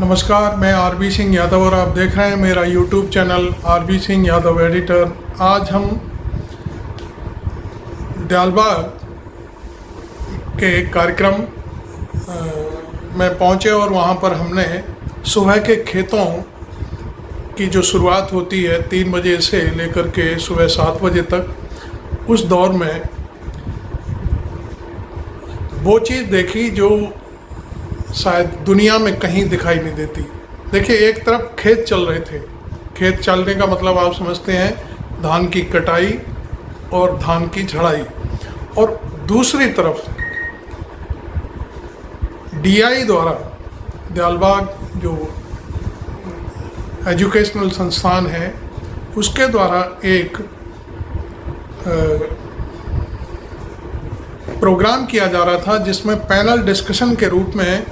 नमस्कार, मैं आरबी सिंह यादव और आप देख रहे हैं मेरा YouTube channel R B Singh Yadav editor. आज हम दयालबाग के कार्यक्रम में पहुंचे और वहां पर हमने सुबह के खेतों की जो शुरुआत होती है 3 बजे से लेकर के सुबह 7 बजे तक, उस दौर में वो चीज़ देखी जो शायद दुनिया में कहीं दिखाई नहीं देती। देखिए, एक तरफ खेत चल रहे थे। खेत चलने का मतलब आप समझते हैं धान की कटाई और धान की झड़ाई, और दूसरी तरफ डीआई द्वारा दयालबाग जो एजुकेशनल संस्थान है उसके द्वारा एक प्रोग्राम किया जा रहा था जिसमें पैनल डिस्कशन के रूप में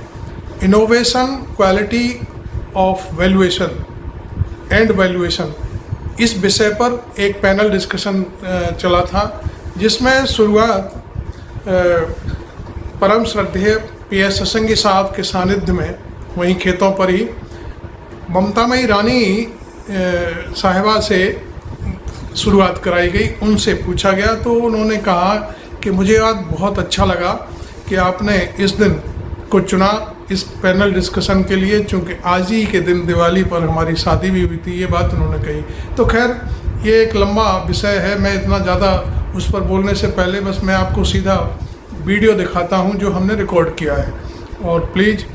innovation, quality of valuation and valuation, इस विषय पर एक पैनल डिस्कशन चला था, जिसमें शुरुआत परम श्रद्धेय पीएस ससंगी साहब के सानिध्य में वहीं खेतों पर ही ममतामयी रानी साहिबा से शुरुआत कराई गई। उनसे पूछा गया तो उन्होंने कहा कि मुझे आज बहुत अच्छा लगा कि आपने इस दिन को चुना इस पैनल डिस्कशन के लिए, चूँकि आज ही के दिन दिवाली पर हमारी शादी भी हुई थी। ये बात उन्होंने कही। तो खैर, ये एक लंबा विषय है, मैं इतना ज़्यादा उस पर बोलने से पहले बस मैं आपको सीधा वीडियो दिखाता हूँ जो हमने रिकॉर्ड किया है। और प्लीज़,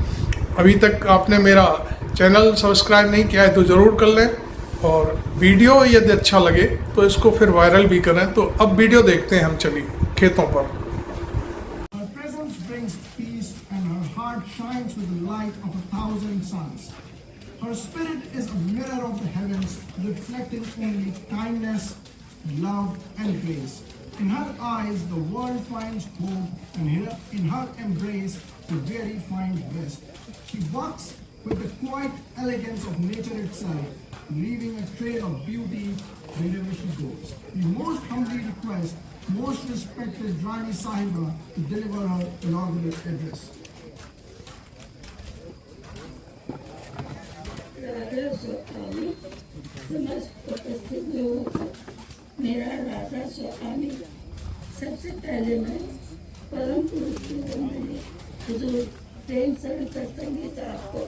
अभी तक आपने मेरा चैनल सब्सक्राइब नहीं किया है तो ज़रूर कर लें, और वीडियो यदि अच्छा लगे तो इसको फिर वायरल भी करें। तो अब वीडियो देखते हैं हम, चलिए खेतों पर। Shines with the light of 1,000 suns. Her spirit is a mirror of the heavens, reflecting only kindness, love, and grace. In her eyes, the world finds hope, and in her embrace, the weary find rest. She walks with the quiet elegance of nature itself, leaving a trail of beauty wherever she goes. We most humbly request most respected Rani Sahiba to deliver her inaugural address. समस्त उपस्थित लोगों को मेरा राधा स्वामी। सबसे पहले मैं परम पुरुष की वंदनीय हुजूर प्रेम सर सत्संगी साहब को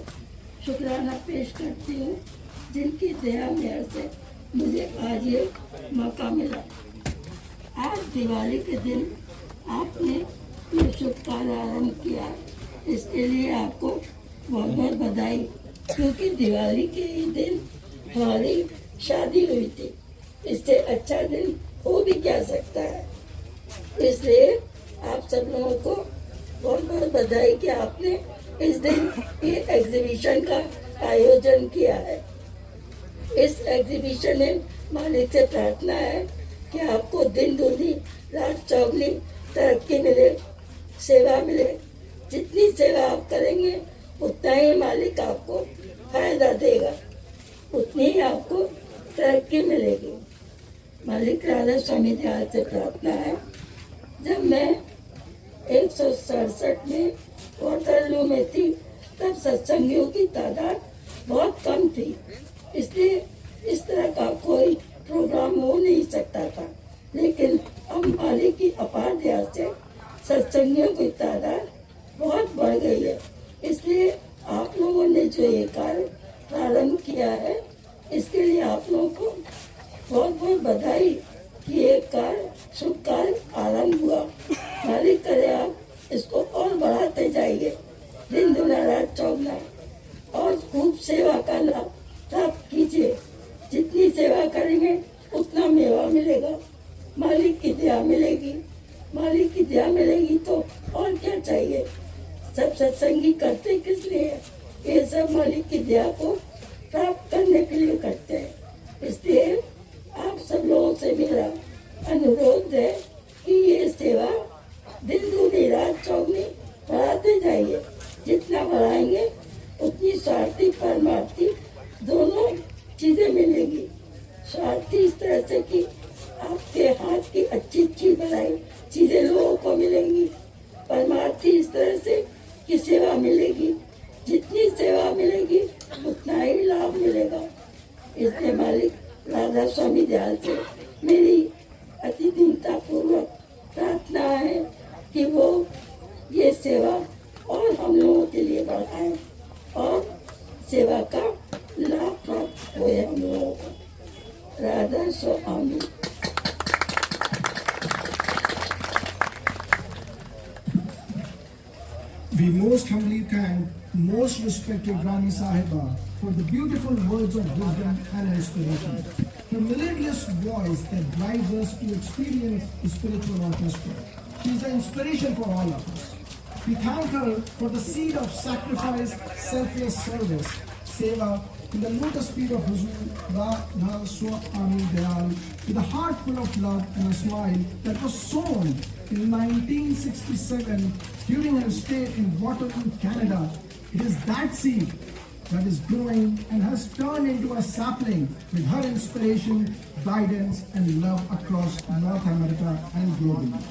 शुक्राना पेश करती हूँ, जिनकी दया मेहर से मुझे आज ये मौका मिला। आज दिवाली के दिन आपने ये शुभ कार्य आरम्भ किया, इसके लिए आपको बहुत बहुत बधाई। क्योंकि दिवाली के ही दिन हमारी शादी हुई थी, इससे अच्छा दिन हो भी क्या सकता है। इसलिए आप सब लोगों को बहुत बहुत बधाई कि आपने इस दिन ये एग्जीबिशन का आयोजन किया है। इस एग्जीबिशन में मालिक से प्रार्थना है कि आपको दिन दूनी रात चौगुनी तरक्की मिले, सेवा मिले। जितनी सेवा आप करेंगे उतना ही मालिक आपको फायदा देगा, उतनी ही आपको तरक्की मिलेगी। मालिक राधा स्वामी दयाल से प्रार्थना है, जब मैं 167 में वाटरलू में थी तब सत्संगियों की तादाद बहुत कम थी, इसलिए इस तरह का कोई प्रोग्राम हो नहीं सकता था। लेकिन अब मालिक की अपार दया से सत्संगियों की तादाद बहुत बढ़ गई है। इसलिए आप लोगों ने जो ये कार्य प्रारंभ किया है, इसके लिए आप लोगों को बहुत बहुत बधाई कि ये कार्य शुभ कार्य आरंभ हुआ। मालिक करे आप इसको और बढ़ाते जाइए, दिन दुना रात चौगुना, और खूब सेवा का लाभ प्राप्त कीजिए। जितनी सेवा करेंगे उतना मेवा मिलेगा, मालिक की दया मिलेगी। मालिक की दया मिलेगी तो और क्या चाहिए। सब सत्संगी करते किस लिए? ये सब मालिक की दया को प्राप्त करने के लिए करते हैं। इसलिए आप सब लोगों से मेरा अनुरोध है कि ये सेवा दिन दूनी रात चौगुनी बढ़ाते जाइए। जितना बढ़ाएंगे उतनी स्वार्थी परमार्थी दोनों चीज़ें मिलेगी। स्वार्थी इस तरह से कि आपके हाथ की अच्छी अच्छी बनाई चीज़ें लोगों को मिलेंगी, परमार्थी इस तरह से की सेवा मिलेगी। जितनी सेवा मिलेगी रहेगा। इसलिए मालिक राधा स्वामी दयाल से मेरी अति दीनतापूर्वक प्रार्थना है कि वो ये सेवा और हम लोगों के लिए बढ़ाएं और सेवा का लाभ प्राप्त हो हम लोगों को। राधा स्वामी। We most humbly thank most respected Rani Sahiba for the beautiful words of wisdom and inspiration. Her melodious voice that drives us to experience the spiritual orchestra. She is an inspiration for all of us. We thank her for the seed of sacrifice, selfless service, seva, in the lotus feet of Huzur Radha Swami Dayal, with a heart full of love and a smile that was sown in 1967 during her stay in Waterloo, Canada. It is that seed that is growing and has turned into a sapling with her inspiration, guidance, and love across North America and globally.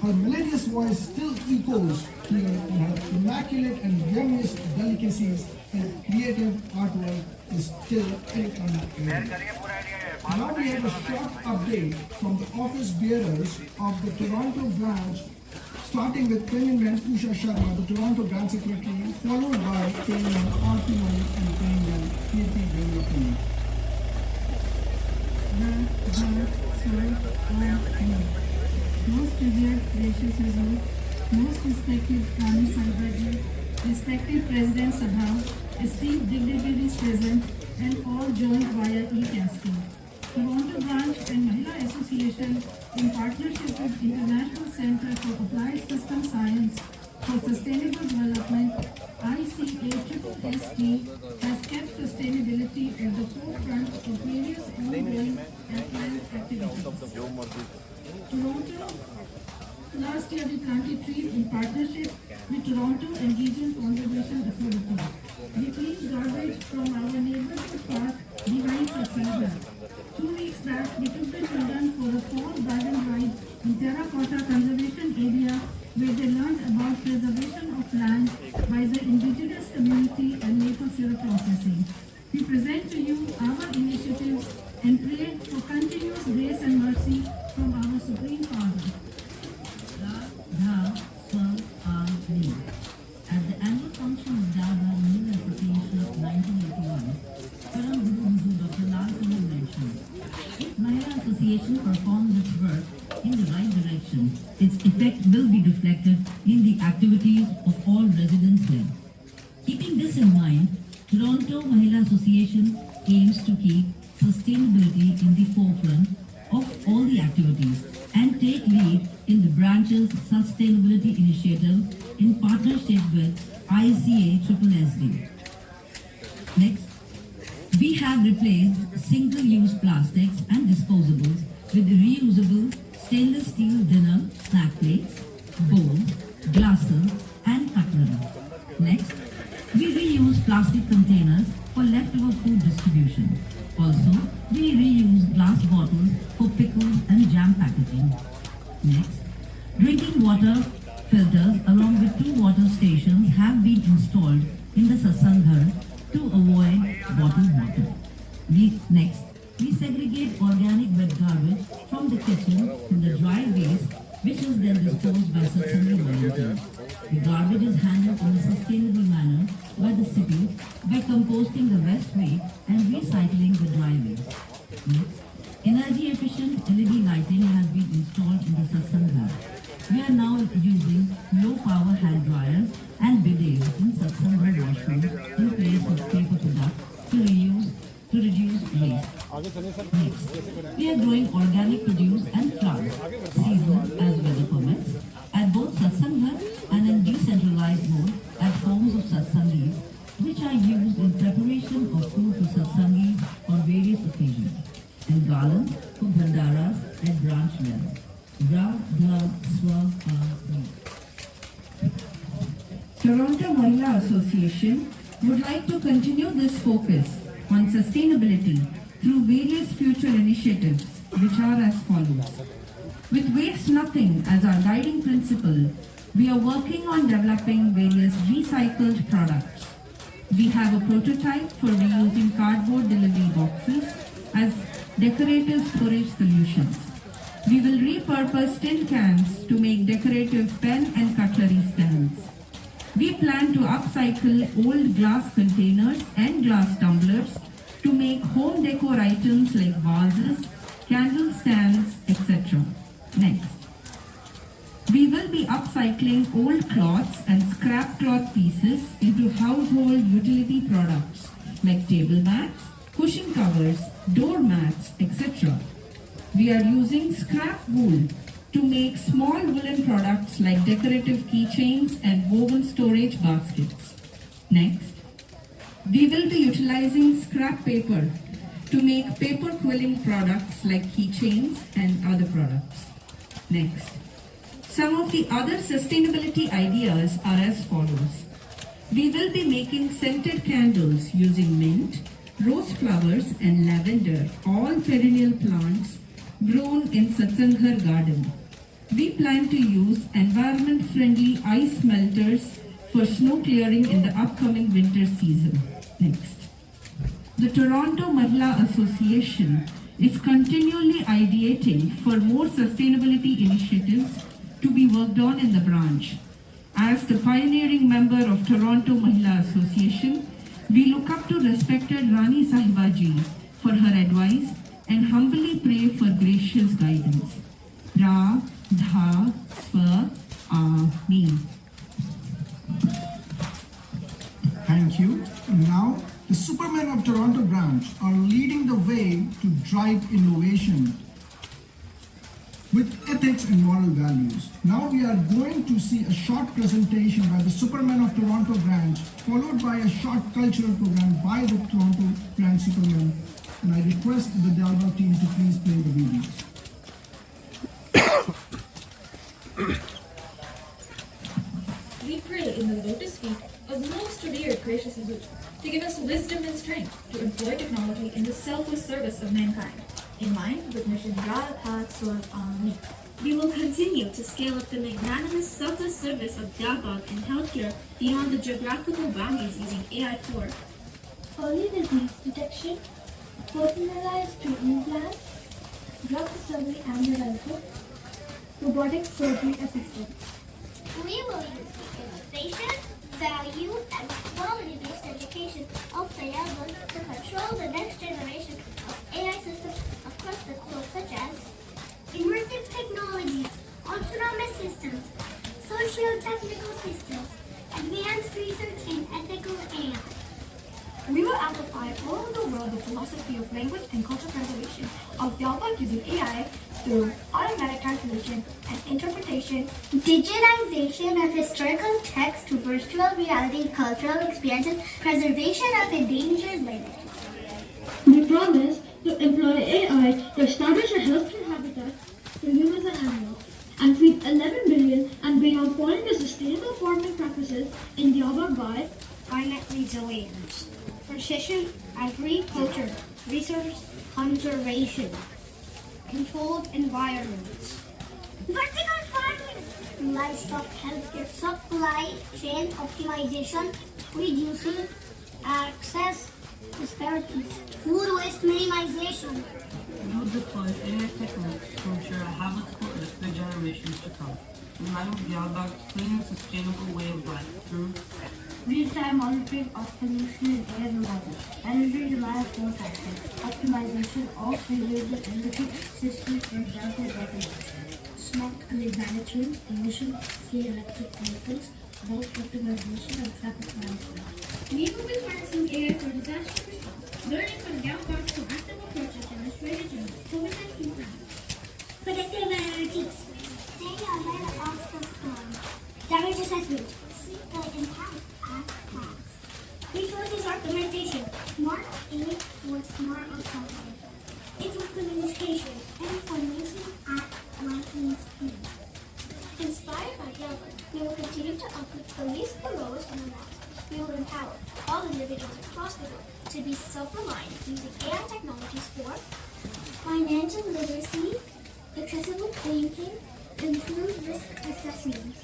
Her melodious voice still echoes here in her immaculate and youngest delicacies, and creative artwork is still unmatched. Now we have a short update from the office bearers of the Toronto branch, starting with Penman Usha Sharma, the Toronto branch secretary, followed by Penman R.P. Mani and Penman K.P. Bengaluru. Most revered, gracious Huzur, most respected Rani Sahiba, respected President Sabha, esteemed dignitaries present, and all joined via e-casting. Toronto Branch and Mahila Association, in partnership with International Center for Applied System Science for Sustainable Development, ICASST, has kept sustainability at the forefront of various ongoing and planned activities. Toronto, last year we planted trees in partnership with Toronto and Regional Conservation Authority. We cleaned garbage from our neighborhood park behind Satsanga. 2 weeks back, we took the children for a fall garden ride in Terracotta Conservation Area, where they learned about preservation of land by the indigenous community and maple syrup processing. We present to you our initiatives and pray for continuous grace and mercy from our Supreme Father. Radha Swami. At the annual function of Dada New Association of 1981, Param Guru Huzur Dr. Lal Singh mentioned, if Mahila Association performs its work in the right direction, its effect will be reflected in the activities of all residents here. Keeping this in mind, Toronto Mahila Association aims to keep sustainability in the forefront of all the activities and take lead in the branch's sustainability initiative in partnership with ICA SSSD. Next, we have replaced single-use plastics and disposables with reusable stainless steel dinner, snack plates, bowls, glasses, and cutlery. Next, we reuse plastic containers for leftover food distribution. Also, we reuse glass bottles for pickles and jam packaging. Next, drinking water filters along with 2 water stations have been installed in the satsang to avoid bottled water. Next, we segregate organic wet garbage from the kitchen in the dry waste, which is then disposed by satsangi volunteers. The garbage is handled in a sustainable manner by the city by composting the waste weight and recycling the dry waste. Next, energy efficient LED lighting has been installed in the satsang. We are now using low power hand dryers and bidets in satsang washrooms in place of paper products to reduce waste. Next, we are growing organic produce and flowers, seasonal as weather permits, at both satsang and in decentralized mode at homes of satsangis, which are used in preparation of food for satsangis on various occasions, and garlands for bhandaras at branch level. Radha Swami. Toronto Mahila Association would like to continue this focus on sustainability through various future initiatives, which are as follows. With waste nothing as our guiding principle, we are working on developing various recycled products. We have a prototype for reusing cardboard delivery boxes as decorative storage solutions. We will repurpose tin cans to make decorative pen and cutlery stands. We plan to upcycle old glass containers and glass tumblers to make home decor items like vases, candle stands, etc. Next. We will be upcycling old cloths and scrap cloth pieces into household utility products like table mats, cushion covers, door mats, etc. We are using scrap wool to make small woolen products like decorative keychains and woven storage baskets. Next, we will be utilizing scrap paper to make paper quilling products like keychains and other products. Next, some of the other sustainability ideas are as follows. We will be making scented candles using mint, rose flowers and lavender, all perennial plants grown in Satsanghar garden. We plan to use environment-friendly ice melters for snow clearing in the upcoming winter season. Next. The Toronto Mahila Association is continually ideating for more sustainability initiatives to be worked on in the branch. As the pioneering member of Toronto Mahila Association, we look up to respected Rani Sahiba Ji for her advice and humbly pray for gracious guidance. Ra, Dha, Swa, Ameen. Thank you. And now, the Supermen of Toronto branch are leading the way to drive innovation with ethics and moral values. Now we are going to see a short presentation by the Supermen of Toronto branch, followed by a short cultural program by the Toronto branch Supermen. And I request the Dalba team to please play the videos. We pray in the lotus feet of the most revered gracious Azut to give us wisdom and strength to employ technology in the selfless service of mankind. In line with mission Ra, Tha, Swa, Ami. We will continue to scale up the magnanimous selfless service of Dalbag and healthcare beyond the geographical boundaries using AI for early disease detection, personalized treatment plans, drug discovery and development, robotic surgery assistance. We will use the innovation, value, and quality-based education of Dalbag to control the next generation of AI systems across the globe, such as immersive technologies, autonomous systems, socio-technical systems, advanced research in ethical AI. We will amplify all over the world the philosophy of language and cultural preservation of Dalbag using AI through automatic translation and interpretation, digitization of historical text to virtual reality cultural experiences, preservation of endangered languages. We promise to employ AI to establish a healthcare habitat for humans and animals and feed 11 billion and beyond following the sustainable farming practices in Dalbag by climate resilience, precision agriculture, resource conservation, controlled environments, vertical farming, livestock healthcare, supply chain optimization, reducing access disparities, food waste minimization. We will deploy AI techniques to ensure a habitable earth for generations to come, in line with Dalbag's clean and sustainable way of life through real-time monitoring of pollution in air and water, energy demand forecasting, optimization of renewable energy systems, for example, batteries, smart grid management, emission-free electric vehicles, bulk optimization, and traffic management. We will be harnessing AI for disaster response, learning from Dalbag's proactive approaches demonstrated in the COVID-19 plan. Predictive analytics, staying ahead of the storm. Damage assessment, see the impact at plants. Resources optimization, smart aid for smart assembly. Intercommunication, information at lightning speed. Inspired by Dalbag, we will continue to uplift the least, the lowest, and the last. We will empower all individuals across the world to be self-reliant using AI technologies for financial literacy, accessible banking, improved risk assessment,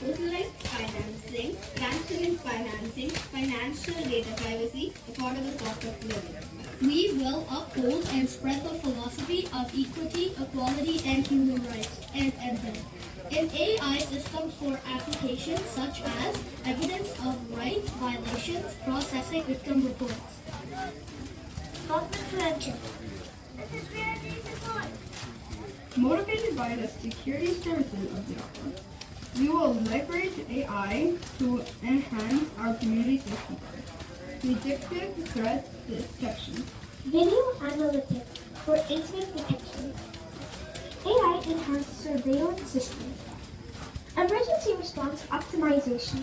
personalized financing, transparent financing, financial data privacy, affordable cost of living. We will uphold and spread the philosophy of equity, equality, and human rights, and embed in AI systems for applications such as evidence of rights violations, processing victim reports. Confidential. This is where they support. Motivated by the security services of the office, we will leverage AI to enhance our community safety. Predictive threat detection. Video analytics for incident detection. AI enhanced surveillance systems. Emergency response optimization.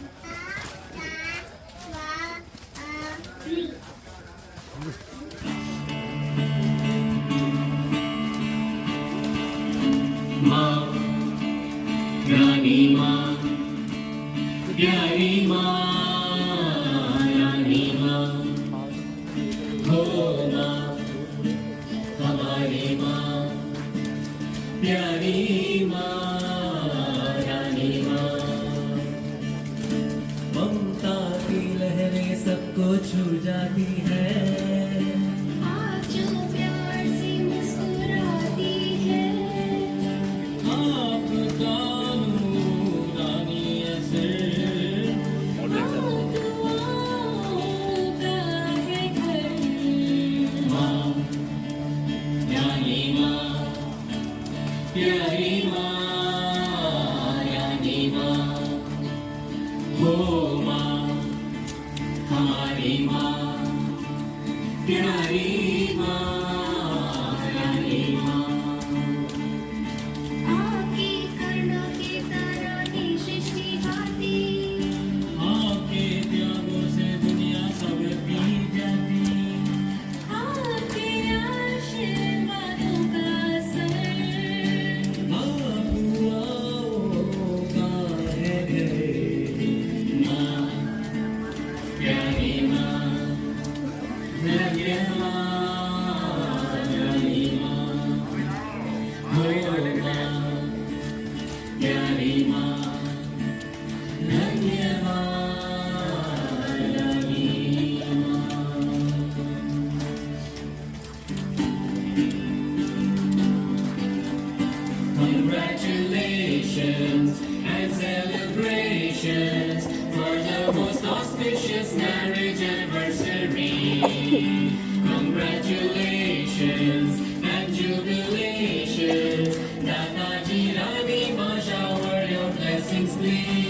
माँ रानी माँ प्यारी माँ रानी माँ हो माँ हमारी माँ प्यारी माँ रानी माँ ममता की लहरें सबको छू जाती है प्यारी माँ रानी माँ हो माँ हमारी माँ प्यारी माँ रानी माँ आपकी करुणा के तारानी सृष्टि गाती आपके त्यागों से दुनिया सब पी जाती आपके आशीर्वादों का Congratulations and celebrations for the most auspicious marriage anniversary. Congratulations and jubilations. Dataji Rani Ma, shower your blessings, please.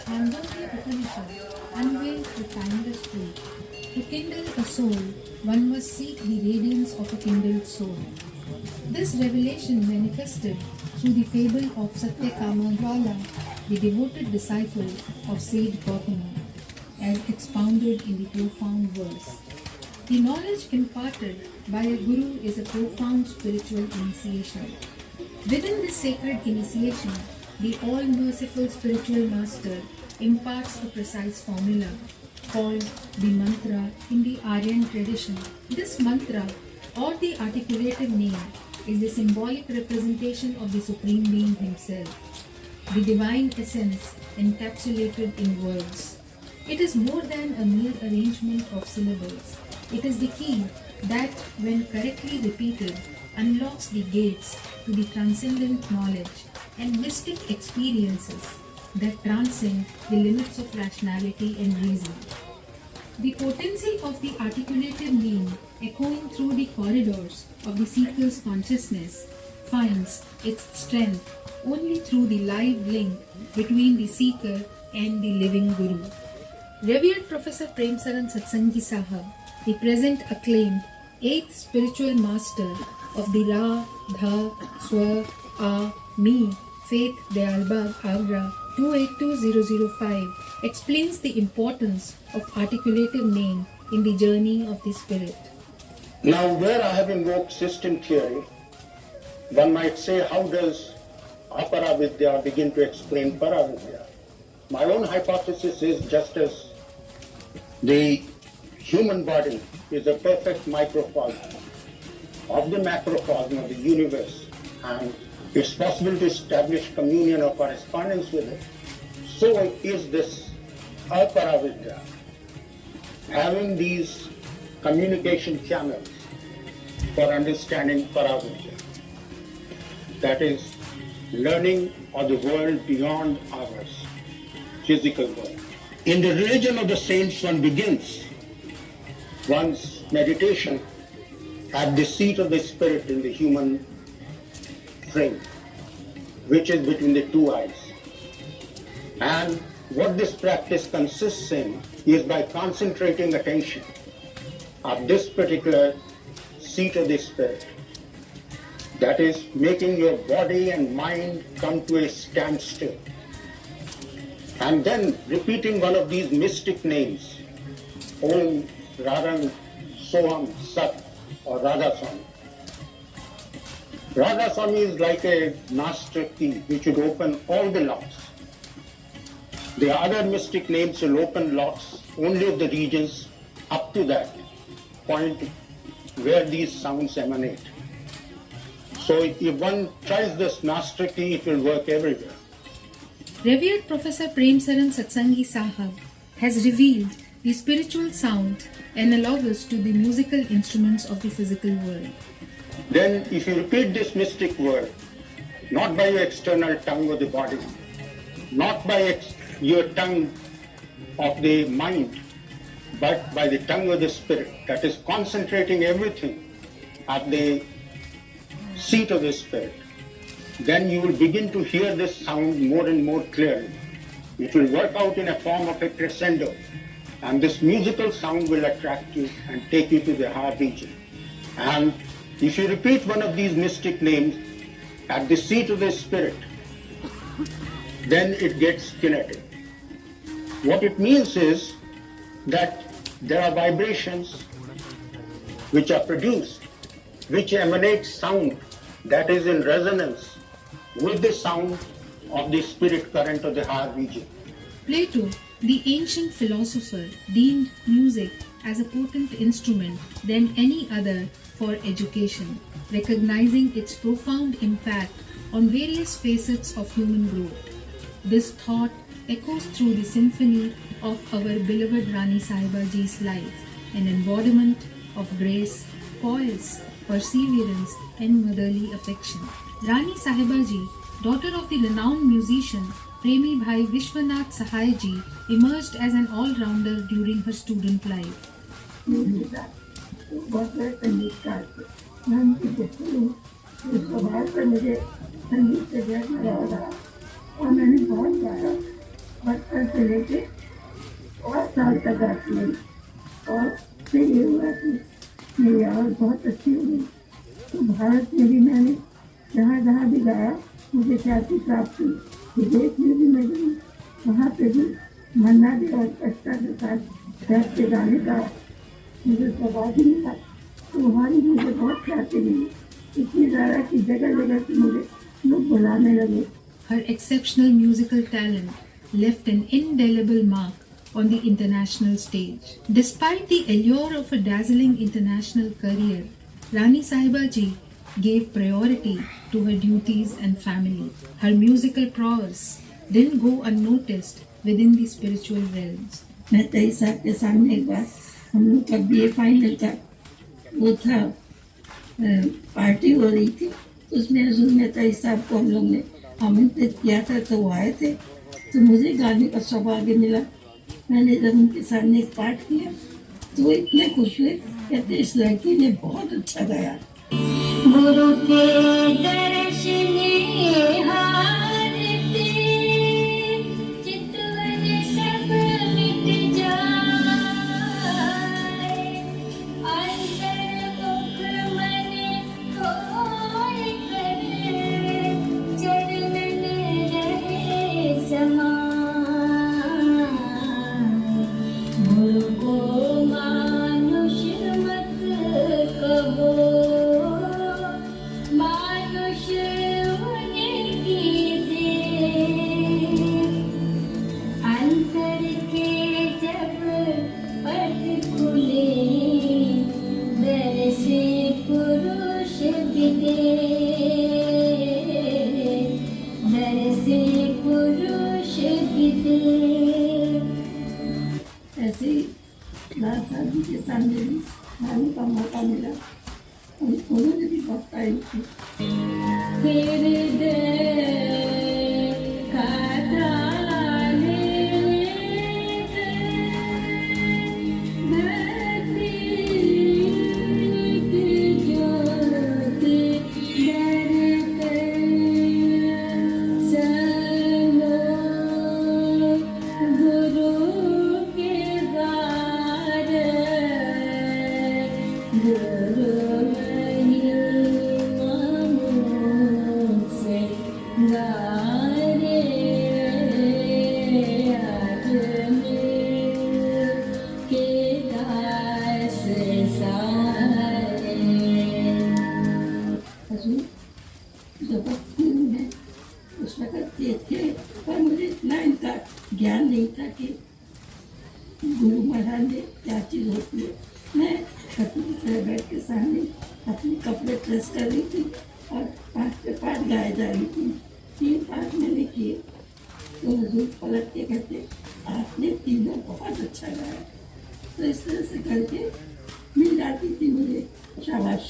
Chandogya Upanishad unveils the timeless truth. To kindle a soul, one must seek the radiance of a kindled soul. This revelation manifested through the fable of Satyakama Jwala, the devoted disciple of sage Gautama, as expounded in the profound verse. The knowledge imparted by a guru is a profound spiritual initiation. Within this sacred initiation, the all-merciful spiritual master imparts a precise formula called the mantra in the Aryan tradition. This mantra, or the articulative name, is the symbolic representation of the Supreme Being Himself, the divine essence encapsulated in words. It is more than a mere arrangement of syllables. It is the key that, when correctly repeated, unlocks the gates to the transcendent knowledge and mystic experiences that transcend the limits of rationality and reason. The potency of the articulated name echoing through the corridors of the seeker's consciousness finds its strength only through the live link between the seeker and the living Guru. Revered Professor Premsaran Satsangi Sahab, the present acclaimed 8th spiritual master of the Ra, Dha, Swa, A, Mi, Faith Dayalbagh, Agra 282005, explains the importance of articulative name in the journey of the spirit. Now, where I have invoked system theory, one might say, how does Aparavidya begin to explain Paravidya? My own hypothesis is, just as the human body is a perfect microcosm of the macrocosm of the universe, and it's possible to establish communion or correspondence with it. So is this aparavidya, having these communication channels for understanding paravidya, that is, learning of the world beyond ours, physical world. In the religion of the saints, one begins one's meditation at the seat of the spirit in the human frame, which is between the two eyes. And what this practice consists in is by concentrating attention at this particular seat of the spirit. That is, making your body and mind come to a standstill. And then repeating one of these mystic names, Om, Radhan, Soham, Sat, or Radha Swami. Radha Swami is like a master key which would open all the locks. The other mystic names will open locks only of the regions up to that point where these sounds emanate. So if one tries this master key, it will work everywhere. Revered Professor Premsaran Satsangi Sahab has revealed the spiritual sound analogous to the musical instruments of the physical world. Then if you repeat this mystic word, not by your external tongue of the body, not by your tongue of the mind, but by the tongue of the spirit, that is concentrating everything at the seat of the spirit, then you will begin to hear this sound more and more clearly. It will work out in a form of a crescendo, and this musical sound will attract you and take you to the heart region. And if you repeat one of these mystic names at the seat of the spirit, then it gets kinetic. What it means is that there are vibrations which are produced, which emanate sound that is in resonance with the sound of the spirit current of the higher region. Plato, the ancient philosopher, deemed music as a potent instrument than any other for education, recognizing its profound impact on various facets of human growth. This thought echoes through the symphony of our beloved Rani Sahiba Ji's life, an embodiment of grace, poise, perseverance, and motherly affection. Rani Sahiba Ji, daughter of the renowned musician Premi Bhai Vishwanath Sahai Ji, emerged as an all-rounder during her student life. बहुत बड़े संगीतकार थे। मैं उनकी देखती हूँ इस स्वभाव पर मुझे संगीत से ढेर लगाव रहा और मैंने बहुत गाया, बचपन से लेके 5 साल तक गाती हूँ। और फिर ये हुआ कि मेरी आवाज़ बहुत अच्छी हुई, तो भारत में भी मैंने जहाँ जहाँ भी गाया मुझे ख्याति प्राप्त हुई। विदेश में भी मैं गई, वहाँ पे भी मन्ना दे और कष्टा के साथ बैठ के गाने का मुझे स्वभाव ही नहीं था, तो वहाँ भी मुझे बहुत ख्याति मिली, इतनी ज़्यादा कि जगह जगह से मुझे लोग बुलाने लगे। Her exceptional musical talent left an indelible mark on the international stage. Despite the allure of a dazzling international career, Rani Sahiba Ji gave priority to her duties and family. Her musical prowess didn't go unnoticed within the spiritual realms. मैं 23 साल के सामने एक बार हम लोग का BA final का वो था, पार्टी हो रही थी, उसमें रसूल मेहता साहब को हम लोग ने आमंत्रित किया था, तो वो आए थे, तो मुझे गाने का सौभाग्य मिला। मैंने जब उनके सामने एक पाठ किया तो वो इतने खुश हुए, कहते इस लड़की ने बहुत अच्छा गाया। गुरु के दर्शन हारते चितवन सब मिट जाए, अंतर मुख मन खोल कर चरणन रहे समाए। गुरु को मानुष मत कहो, मानुष ऐसे ही लाल साहब जी के सामने भी गाने का मौका मिला, उन्होंने भी बहुत टाइम की। उस वक्त ये थे, पर मुझे इतना इनका ज्ञान नहीं था कि गुरु महाराज ने क्या चीज़ होती है। मैं अपनी तरह बैठ के सामने अपने कपड़े प्रेस कर रही थी और 5 पे 5 गाए जा रही थी। 3 पाठ मैंने किए तो हुजूर पलट के कहते, आपने तीनों बहुत अच्छा गाया। तो इस तरह से करके मिल जाती थी मुझे शाबाश।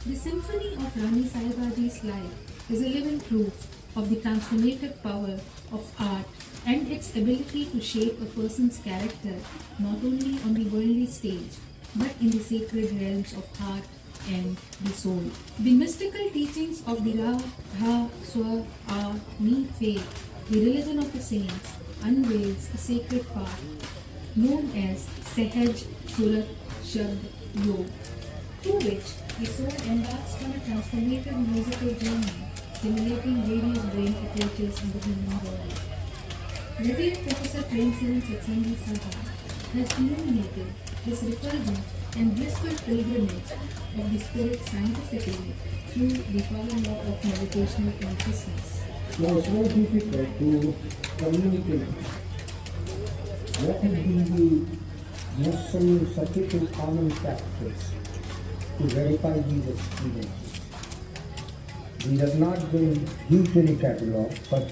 The symphony of Rani Sahibaji's life is a living proof of the transformative power of art and its ability to shape a person's character not only on the worldly stage but in the sacred realms of heart and the soul. The mystical teachings of the Ra, Ha, Swa, A, Ni faith, the religion of the saints, unveils a sacred path known as Sahaj Surat Shabd Yog, through which the soul embarks on a transformative musical journey, stimulating various brain approaches in the human body. Revered Professor Premchand Satsangi Saha has illuminated this refulgent and blissful pilgrimage of the spirit scientifically through the power law of meditational consciousness. It was very difficult to communicate what has been the necessary sufficient common factors to verify these experiences. We have not been hugely catalogued, but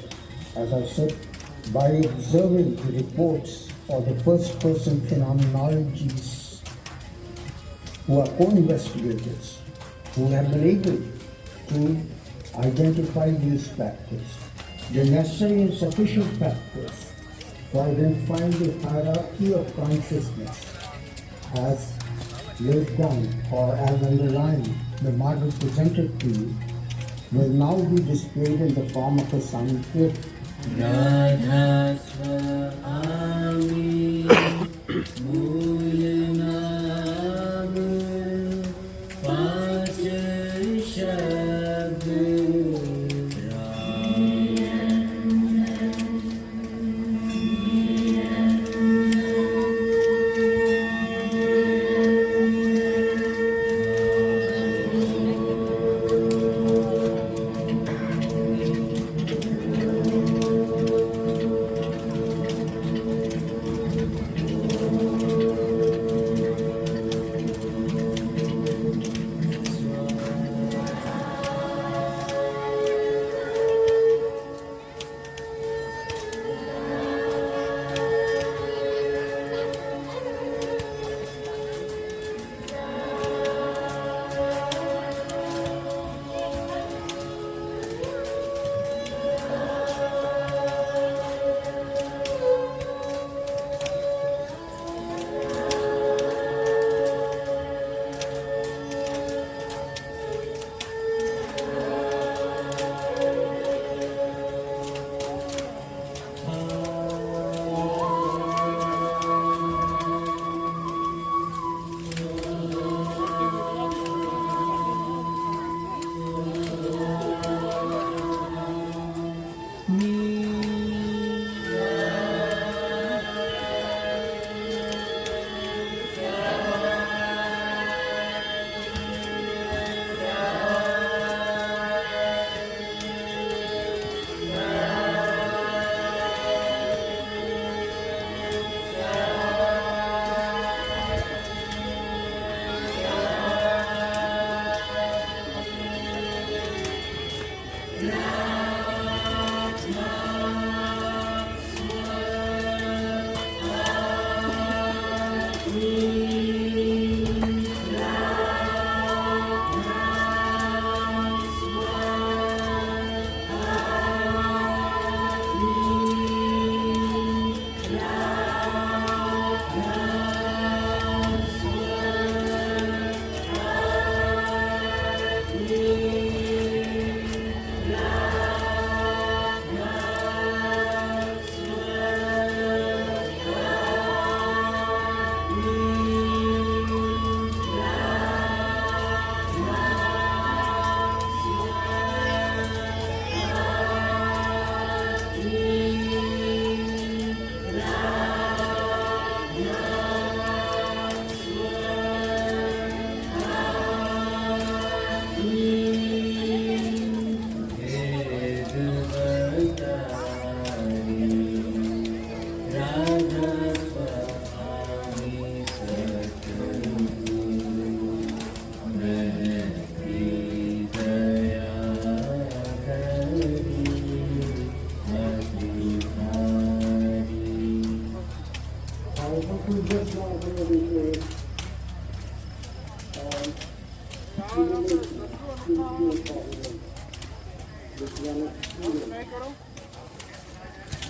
as I said, by observing the reports or the first-person phenomenologists who are co-investigators, who have been able to identify these factors, the necessary and sufficient factors for identifying the hierarchy of consciousness as laid down or as underlying the model presented to you will now be displayed in the form of a sound clip. Radha Swami Mool Naam Panch Shabd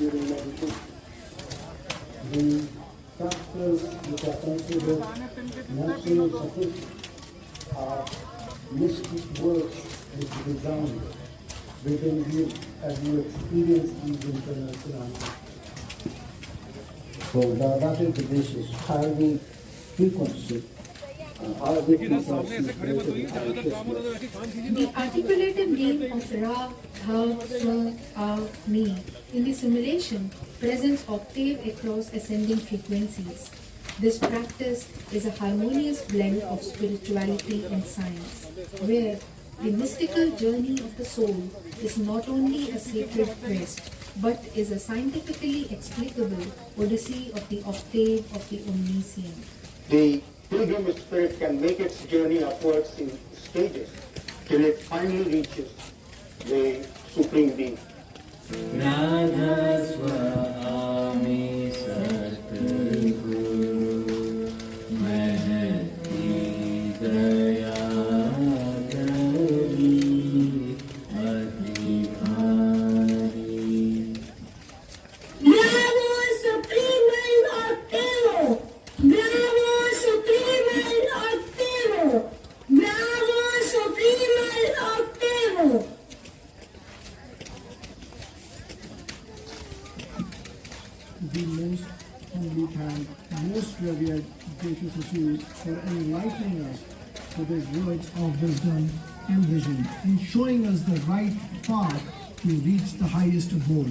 during meditation. The factors which are considered natural sufficient are mystic words which resound within you as you experience these internal phenomena. So that is the basis, highly frequency. The articulated name of Ra, Dha, Swa, A, Me in the simulation presents octave across ascending frequencies. This practice is a harmonious blend of spirituality and science, where the mystical journey of the soul is not only a sacred quest, but is a scientifically explicable odyssey of the octave of the omniscient. The pilgrim spirit can make its journey upwards in stages till it finally reaches the Supreme Being. Radha Swami Satguru Mahati Daya Kari Ati Bhari. Bravo, Supreme Octavo! Bravo, Supreme Octavo! Bravo, Supreme Octavo! The most humbly thank, most revered, gracious Asur for enlightening us to these words of wisdom and vision, and showing us the right path to reach the highest goal.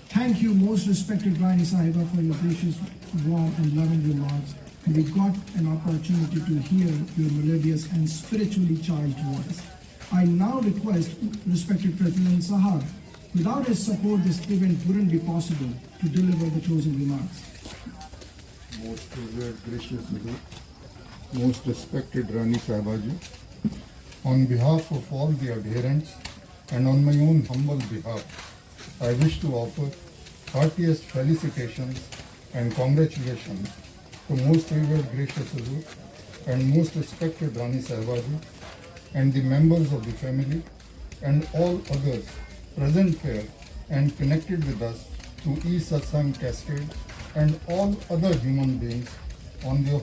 Thank you, most respected Rani Sahiba, for your gracious, warm and loving remarks. We got an opportunity to hear your melodious and spiritually charged voice. I now request respected President Sahab, without his support this event wouldn't be possible, to deliver the closing remarks. Most revered, gracious Guru, most respected Rani Sahibaji, on behalf of all the adherents and on my own humble behalf, I wish to offer heartiest felicitations and congratulations to most revered, gracious Guru and most respected Rani Sahibaji and the members of the family and all others present here and connected with us through e-satsang cascade and all other human beings on the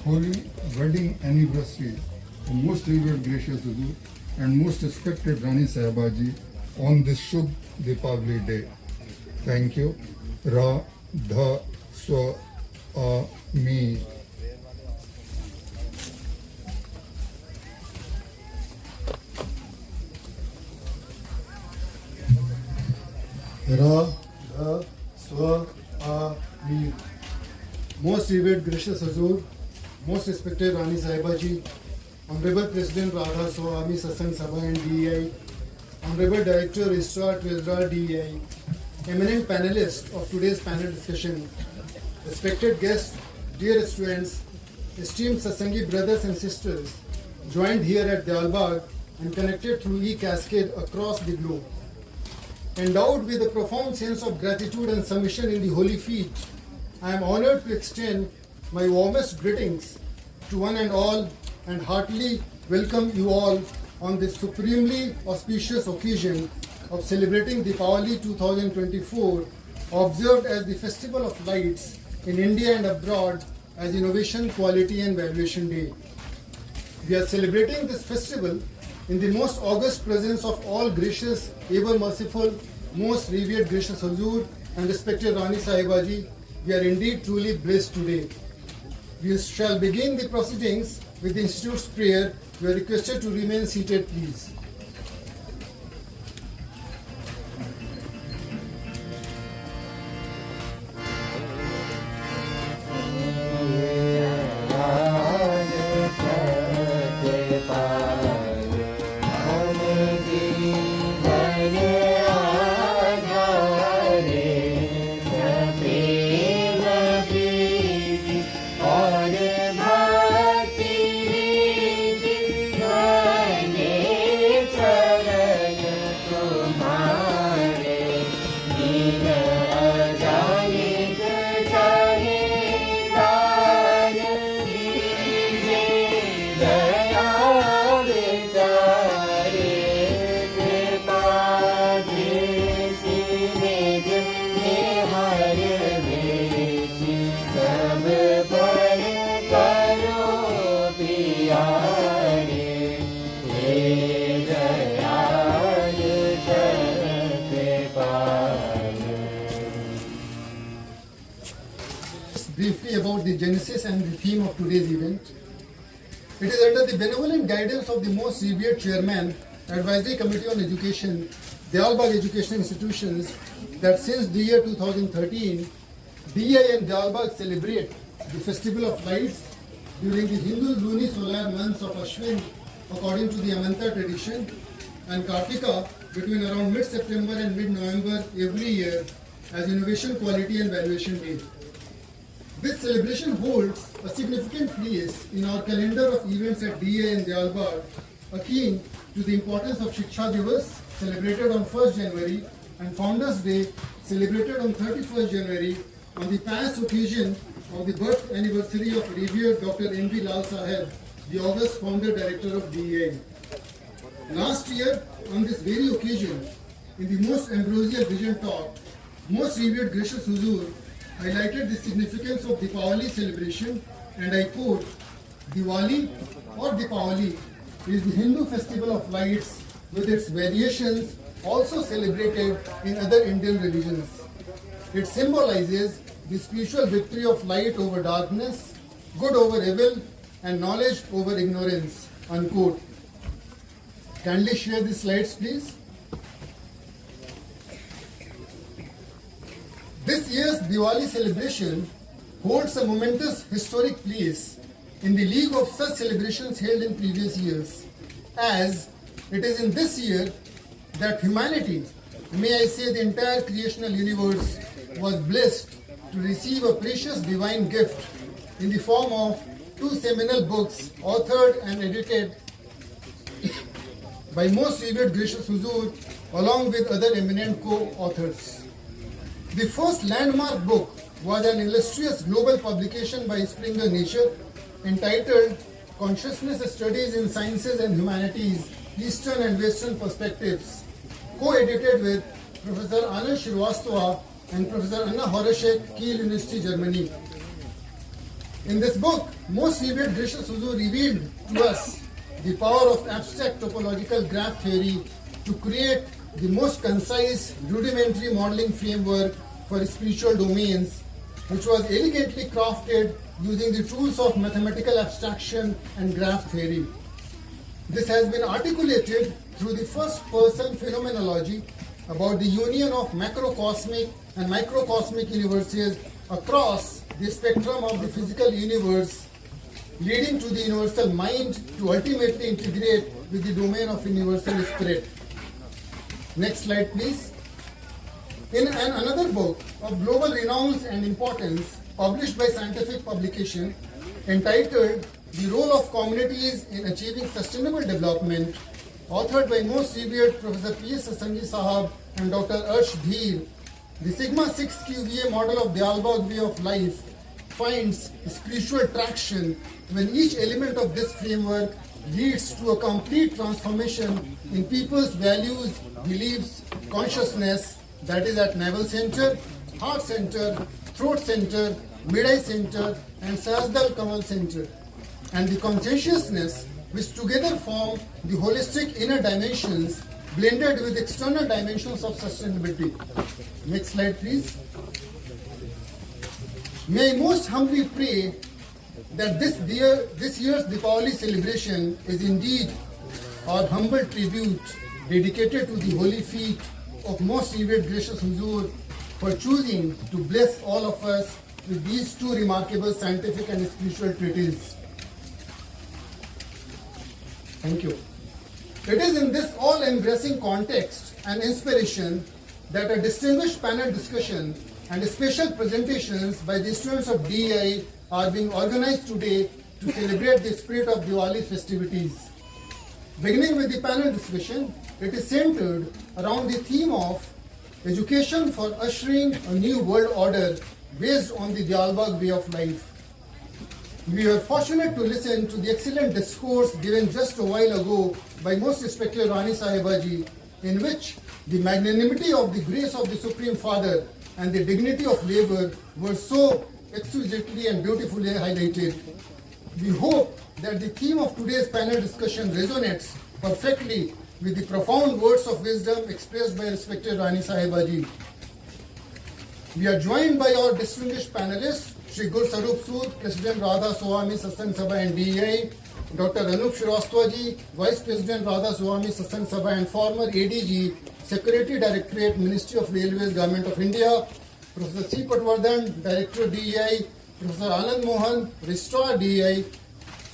holy wedding anniversary of most revered, gracious Guru and most respected Rani Sahibaji on this Shubh Deepavali day. Thank you. Ra, Dha, Swa, A, Me. Ra, Dha, Swa, A, Me. Most revered, gracious Hazur, most respected Rani Sahibaji, Honorable President Radha Swami Satsang Sabha and DEI, Honorable Director Registrar Treasurer DEI, eminent panelists of today's panel discussion, respected guests, dear students, esteemed Satsangi brothers and sisters, joined here at Dalbagh and connected through e-cascade across the globe. Endowed with a profound sense of gratitude and submission in the holy feet, I am honored to extend my warmest greetings to one and all and heartily welcome you all on this supremely auspicious occasion of celebrating Diwali 2024, observed as the Festival of Lights in India and abroad as Innovation, Quality and Valuation Day. We are celebrating this festival in the most august presence of all gracious, ever merciful, most revered gracious Hazur and respected Rani Sahibaji. We are indeed truly blessed today. We shall begin the proceedings with the Institute's prayer. You are requested to remain seated, please. और भक्ति Briefly about the genesis and the theme of today's event. It is under the benevolent guidance of the most revered chairman, Advisory Committee on Education, Diyalbagh Educational Institutions, that since the year 2013, DI and Diyalbagh celebrate the Festival of Lights during the Hindu luni-solar months of Ashwin according to the Amanta tradition, and Kartika between around mid-September and mid-November every year as Innovation, Quality and Valuation Day. This celebration holds a significant place in our calendar of events at DA and Diyalbagh, akin to the importance of Shiksha Divas, celebrated on 1st January, and Founders Day, celebrated on 31st January, on the pious occasion of the birth anniversary of revered Dr. N.B. Lal Saheb, the August founder director of DA. Last year, on this very occasion, in the most ambrosial vision talk, most revered gracious Huzur highlighted the significance of Diwali celebration, and I quote, Diwali or Dipawali is the Hindu festival of lights with its variations also celebrated in other Indian religions. It symbolizes the spiritual victory of light over darkness, good over evil, and knowledge over ignorance, unquote. Kindly share the slides, please. This year's Diwali celebration holds a momentous historic place in the league of such celebrations held in previous years, as it is in this year that humanity, may I say the entire creational universe, was blessed to receive a precious divine gift in the form of two seminal books authored and edited by most revered gracious Huzur along with other eminent co-authors. The first landmark book was an illustrious global publication by Springer Nature entitled Consciousness Studies in Sciences and Humanities, Eastern and Western Perspectives, co-edited with Professor Anand Shrivastava and Professor Anna Horacek, Kiel University, Germany. In this book, most revered gracious Huzur revealed to us the power of abstract topological graph theory to create the most concise, rudimentary modeling framework for spiritual domains, which was elegantly crafted using the tools of mathematical abstraction and graph theory. This has been articulated through the first-person phenomenology about the union of macrocosmic and microcosmic universes across the spectrum of the physical universe, leading to the universal mind to ultimately integrate with the domain of universal spirit. Next slide, please. In another book of global renown and importance, published by scientific publication, entitled The Role of Communities in Achieving Sustainable Development, authored by most revered Professor P.S. Sasangi Sahab and Dr. Arsh Dheer, the Sigma 6 QVA model of Diyalbagh way of life finds spiritual traction when each element of this framework leads to a complete transformation in people's values, beliefs, consciousness, that is at navel center, heart center, throat center, mid-eye center, and Sahasdal Kamal center, and the conscientiousness which together form the holistic inner dimensions blended with external dimensions of sustainability. Next slide, please. May I most humbly pray that this year's Diwali celebration is indeed our humble tribute dedicated to the holy feet of most revered gracious Huzur for choosing to bless all of us with these two remarkable scientific and spiritual treatises. Thank you. It is in this all-embracing context and inspiration that a distinguished panel discussion and special presentations by the students of DEI are being organized today to celebrate the spirit of Diwali festivities. Beginning with the panel discussion, it is centered around the theme of education for ushering a new world order based on the Diyalbagh way of life. We were fortunate to listen to the excellent discourse given just a while ago by most respected Rani Sahibaji, in which the magnanimity of the grace of the Supreme Father and the dignity of labor were so exquisitely and beautifully highlighted. We hope that the theme of today's panel discussion resonates perfectly with the profound words of wisdom expressed by respected Rani Sahiba ji. We are joined by our distinguished panelists, Shri Gur Sarup Sood, President Radha Swami Satsang Sabha and DEI, Dr. Anup Shrivastava ji, Vice President Radha Swami Satsang Sabha and former ADG, Secretary Directorate, Ministry of Railways, Government of India, Professor C. Patwardhan, Director DEI, Professor Anand Mohan, Registrar DEI,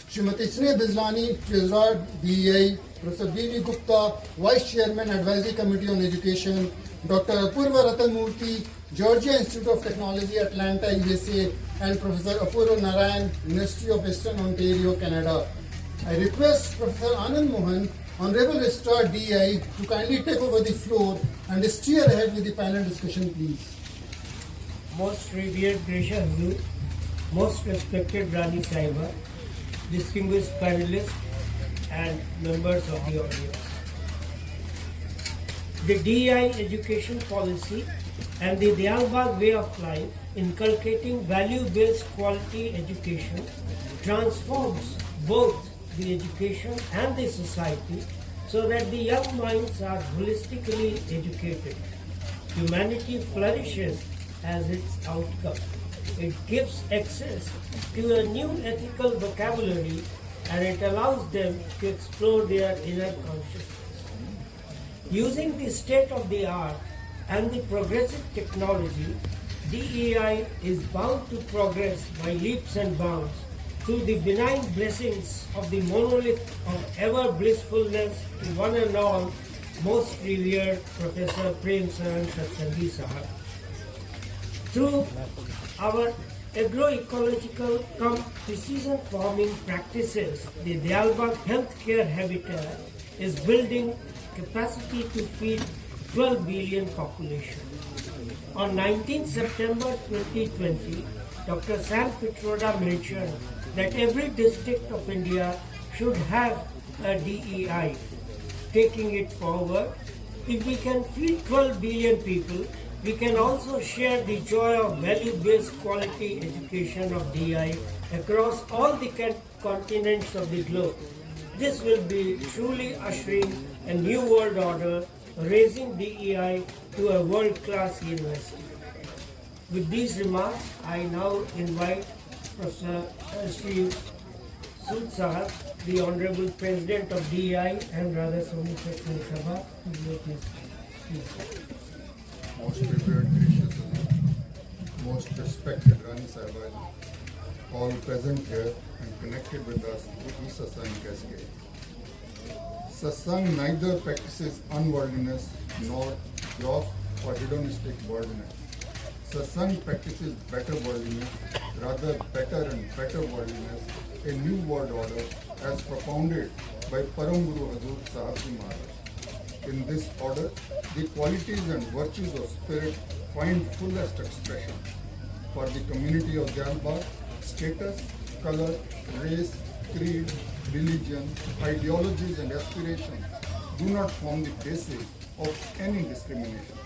Srimati Sneh Bizlani, Treasurer DEI, Professor B.V. Gupta, Vice Chairman, Advisory Committee on Education, Dr. Apurva Ratanmurthy, Georgia Institute of Technology, Atlanta, USA, and Professor Apurva Narayan, University of Western Ontario, Canada. I request Professor Anand Mohan, Honorable Registrar DEI, to kindly take over the floor and steer ahead with the panel discussion, please. Most revered Gracious Guru, most respected Rani Sahiba, distinguished panelists and members of the audience. The DEI education policy and the Diyarbagh way of life, inculcating value-based quality education, transforms both the education and the society so that the young minds are holistically educated. Humanity flourishes as its outcome. It gives access to a new ethical vocabulary and it allows them to explore their inner consciousness. Using the state-of-the-art and the progressive technology, DEI is bound to progress by leaps and bounds through the benign blessings of the monolith of ever blissfulness to one and all, most revered Professor Prem Saran Satsangi Sahab. Through our agroecological precision farming practices, the Diyarbagh Healthcare Habitat is building capacity to feed 12 billion population. On 19 September 2020, Dr. Sam Pitroda mentioned that every district of India should have a DEI. Taking it forward, if we can feed 12 billion people, we can also share the joy of value-based quality education of DEI across all the continents of the globe. This will be truly ushering a new world order, raising DEI to a world-class university. With these remarks, I now invite Professor Shri Sood Sahab, the Honorable President of DEI and Radha Swami Satsang Sabha, to make his speech. Most revered gracious Guru, most respected Rani Sahiba, all present here and connected with us through e-Satsang cascade. Satsang neither practices unworldliness nor sloth or hedonistic worldliness. Satsang practices better worldliness, rather better and better worldliness, a new world order as propounded by Param Guru Hazur Sahib Ji Maharaj. In this order, the qualities and virtues of spirit find fullest expression. For the community of Diyarbagh, status, color, race, creed, religion, ideologies and aspirations do not form the basis of any discrimination.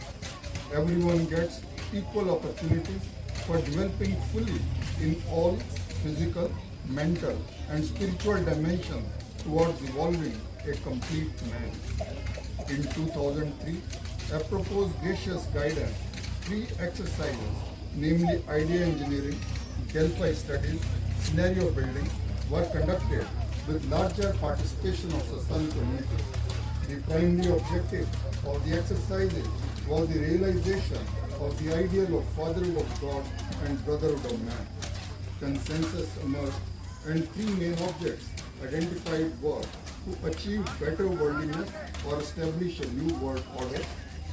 Everyone gets equal opportunities for developing fully in all physical, mental and spiritual dimensions towards evolving a complete man. In 2003, a proposed gracious guidance, 3 exercises, namely idea engineering, Delphi studies, scenario building, were conducted with larger participation of Satsang community. The primary objective of the exercises was the realization of the ideal of fatherhood of God and brotherhood of man. Consensus emerged and 3 main objects identified were to achieve better worldliness or establish a new world order,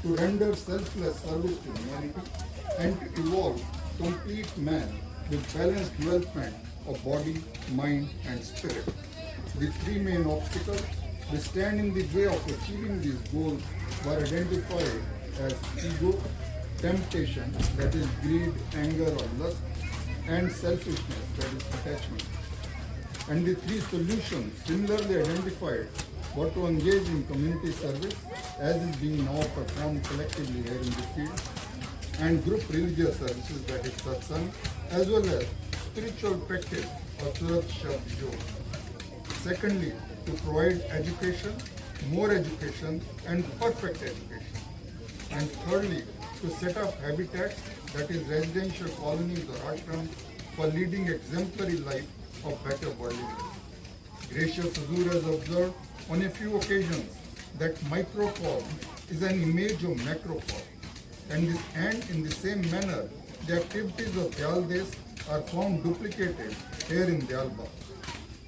to render selfless service to humanity, and to evolve complete man with balanced development of body, mind and spirit. The 3 main obstacles which stand in the way of achieving these goals were identified as ego, temptation, that is greed, anger or lust, and selfishness, that is attachment. And the 3 solutions similarly identified were to engage in community service, as is being now performed collectively here in the field, and group religious services, that is satsang, as well as spiritual practice of Surat Shabd Yog. Secondly, to provide education more education and perfect education. And thirdly, to set up habitats, that is residential colonies or ashrams, for leading exemplary life of better worldliness. Gracious Huzur has observed on a few occasions that microcosm is an image of macrocosm, and in the same manner, the activities of Dyaldesh are found duplicated here in Dyalbagh.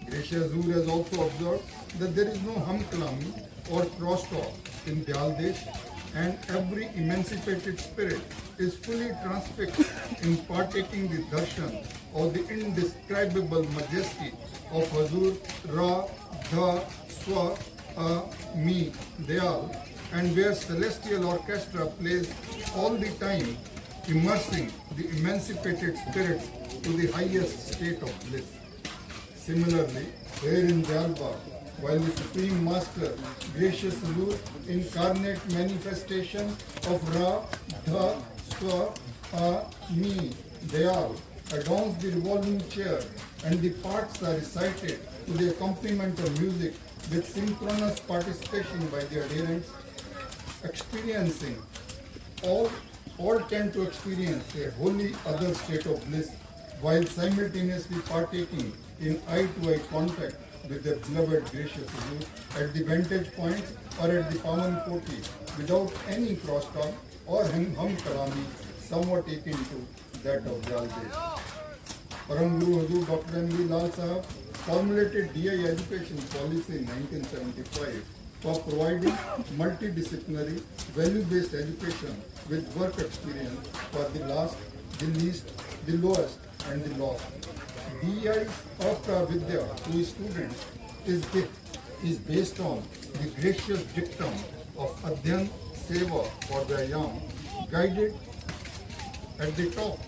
Gracious Huzur has also observed that there is no hum-kalami or crosstalk in Dyaldesh, and every emancipated spirit is fully transfixed in partaking the darshan of the indescribable majesty of Huzur Ra, Dha, Swa, A, Mi, Dayal, and where celestial orchestra plays all the time, immersing the emancipated spirits to the highest state of bliss. Similarly, here in Dyalbagh, while the Supreme Master, Gracious Huzur, incarnate manifestation of Ra, Dha, Swa, A, Mi, Dayal, adorns the revolving chair, and the parts are recited to the accompaniment of music with synchronous participation by the adherents, experiencing all tend to experience a wholly other state of bliss while simultaneously partaking in eye-to-eye contact with their beloved Gracious Huzur at the vantage point or at the Pavan Koti without any crosstalk or hum kalami, somewhat akin to that of Dyaldesh. Param Guru Huzur Dr. M.V. Lal Sahab formulated DI education policy in 1975 for providing multidisciplinary, value-based education with work experience for the last, the least, the lowest, and the lost. DEI's Avta Vidya to students is based on the gracious dictum of Adhyan Seva for the young, guided at the top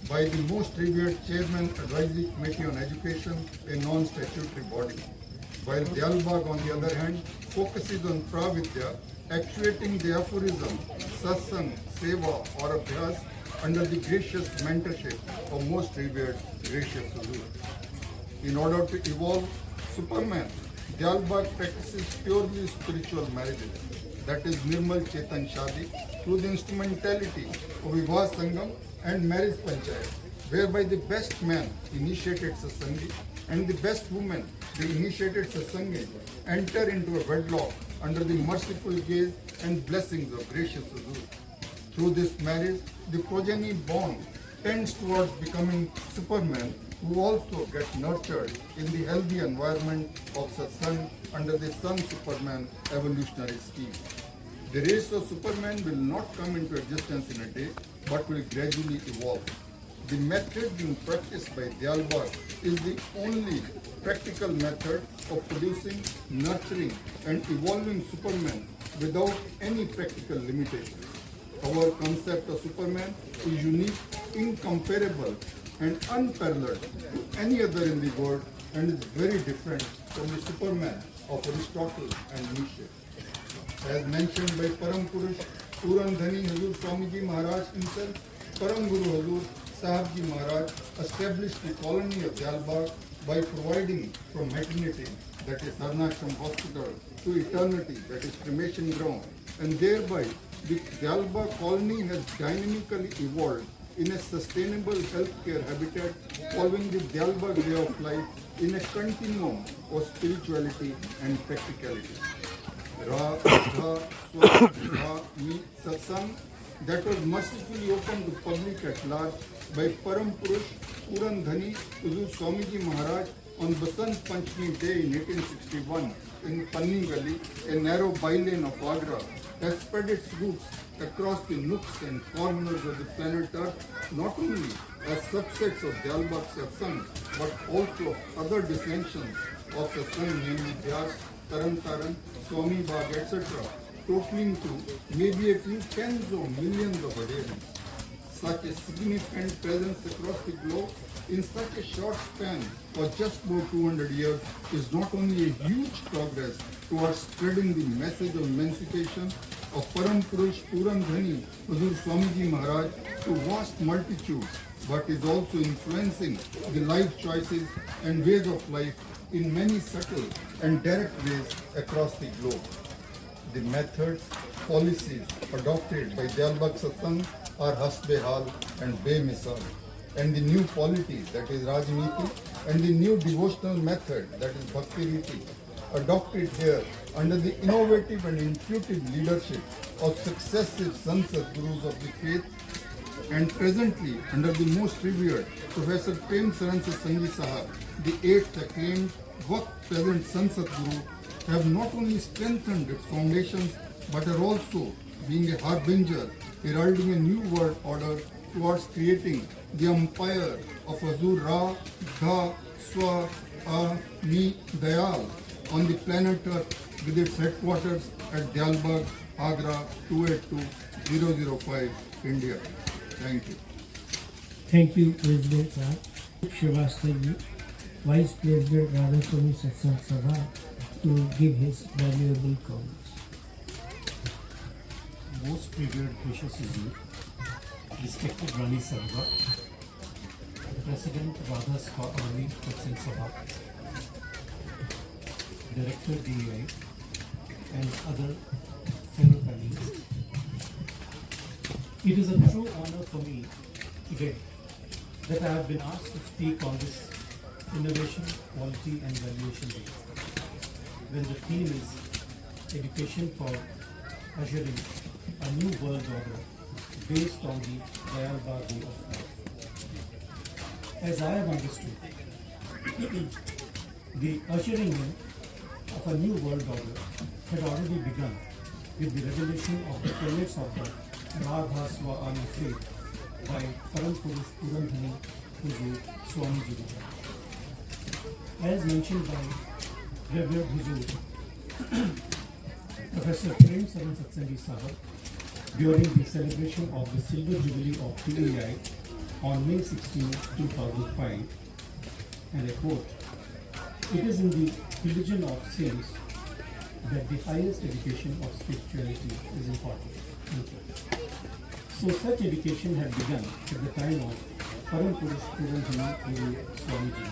by the most revered Chairman Advisory Committee on Education, a non-statutory body. While Dyalbagh, on the other hand, focuses on Pravidya, actuating the aphorism, Satsang, Seva or Abhyas under the gracious mentorship of most revered Gracious Huzur. In order to evolve Superman, Dyalbagh practices purely spiritual marriages, that is Nirmal Chetan Shadi, through the instrumentality of Vivah Sangam and marriage panchayat, whereby the best man, initiated Satsangi, and the best woman, the initiated Satsangi, enter into a wedlock under the merciful gaze and blessings of Gracious Huzur. Through this marriage, the progeny born tends towards becoming Supermen who also get nurtured in the healthy environment of Satsang under the Sun Superman evolutionary scheme. The race of Superman will not come into existence in a day, but will gradually evolve. The method being practiced by Dyalbagh is the only practical method of producing, nurturing, and evolving Superman without any practical limitations. Our concept of Superman is unique, incomparable, and unparalleled to any other in the world, and is very different from the Superman of Aristotle and Nietzsche. As mentioned by Param Purush Puran Dhani Huzur Swamiji Maharaj himself, Param Guru Huzur Sahib Ji Maharaj established the colony of Dyalbagh by providing from maternity, that is Sarnashram Hospital, to eternity, that is cremation ground, and thereby the Dyalbagh colony has dynamically evolved in a sustainable healthcare habitat following the Dyalbagh way of life in a continuum of spirituality and practicality. Ra, Dha, Swa, Dha, Mi, Satsang, that was mercifully opened to public at large by Param Purush Puran Dhani Huzur Swamiji Maharaj on Basant Panchami Day in 1861 in Panni Gali, a narrow bylane of Agra, has spread its roots across the nooks and corners of the planet Earth, not only as subsets of Dyalbagh Satsang, but also other dissensions of Satsang, namely Vyas, Taran Taran, Swami Bagh, etc., totaling to maybe a few tens of millions of adherents. Such a significant presence across the globe in such a short span for just about 200 years is not only a huge progress towards spreading the message of emancipation of Param Purush Puran Dhani Huzur Swamiji Maharaj to vast multitudes, but is also influencing the life choices and ways of life in many subtle and direct ways across the globe. the methods, policies adopted by Diyalbag Satsang are hasbehal and bemisal, and the new polity, that is Rajniti, and the new devotional method, that is Bhakti Riti, adopted here under the innovative and intuitive leadership of successive Sansad Gurus of the faith, and presently under the most revered Professor Prem Saran Satsangi Sahab, the 8th acclaimed Vakt present Sansad Guru, have not only strengthened its foundations but are also being a harbinger, heralding a new world order towards creating the empire of Azur Ra, Dha, Swa, A, Mi, Dayal on the planet Earth with its headquarters at Diyalbag, Agra 282005, India. Thank you. Thank you, President Raj Srivastava, Vice President Radhaswami Satsang Sabha, to give his valuable comments. Most revered gracious Huzur, respected Rani Sarva, President Radha Swami Satsang Sabha, Director DEI, and other fellow colleagues. It is a true honor for me today that I have been asked to speak on this Innovation, Quality and Valuation Day, when the theme is Education for Ushering a New World Order based on the Dayalbag Way of Life. As I have understood, the ushering in of a new world order had already begun with the revelation of the tenets of the Radha Swami faith by Param Purush Purandhani Huzur Swami Ji. As mentioned by Revered Huzur Professor Prem Saran Satsangi Sahab during the celebration of the Silver Jubilee of TEI on May 16, 2005, and I quote, "It is in the religion of saints that the highest education of spirituality is important." So such education had begun at the time of Param Purush Purandhani Guru Swamiji.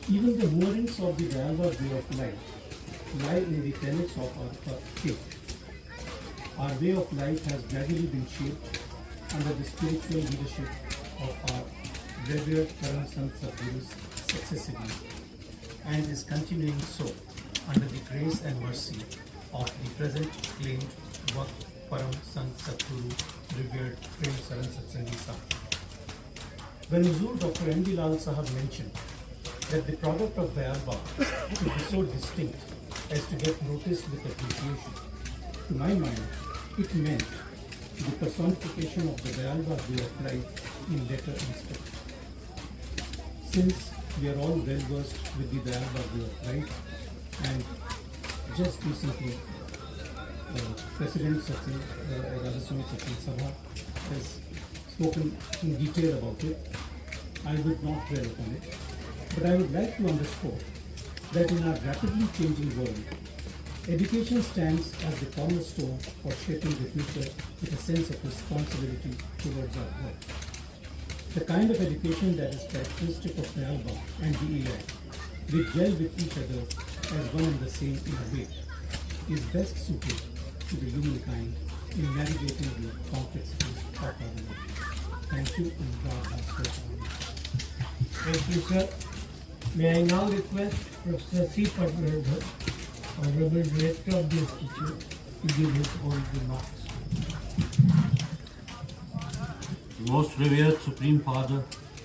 Even the moorings of the Dayalbag way of life lie in the tenets of our faith. Our way of life has gradually been shaped under the spiritual leadership of our revered Param Sant Sadgurus successively, and is continuing so under the grace and mercy of the present claimed Vakt Param Sant Sadguru revered Prem Saran Satsangi Sahab. When Huzur Dr. M. D. Lal Sahab mentioned that the product of Dayalbag could be so distinct as to get noticed with appreciation, to my mind, it meant the personification of the Dayalbag way of life in letter and spirit. Since we are all well versed with the Dayalbag way of life, and just recently President Radhaswami Satsang Sabha has spoken in detail about it, I would not dwell upon it, but I would like to underscore that in our rapidly changing world, education stands as the cornerstone for shaping the future with a sense of responsibility towards our work. The kind of education that is characteristic of Dayalbag and DEI, which gel with each other as one and the same in a way, is best suited to the humankind in navigating the complexities of our life. Thank you, and God bless you. Thank you, sir. May I now request Professor C. Padmanabhan, Honorable Director of the Institute, to give his own remarks. Most revered Supreme Father,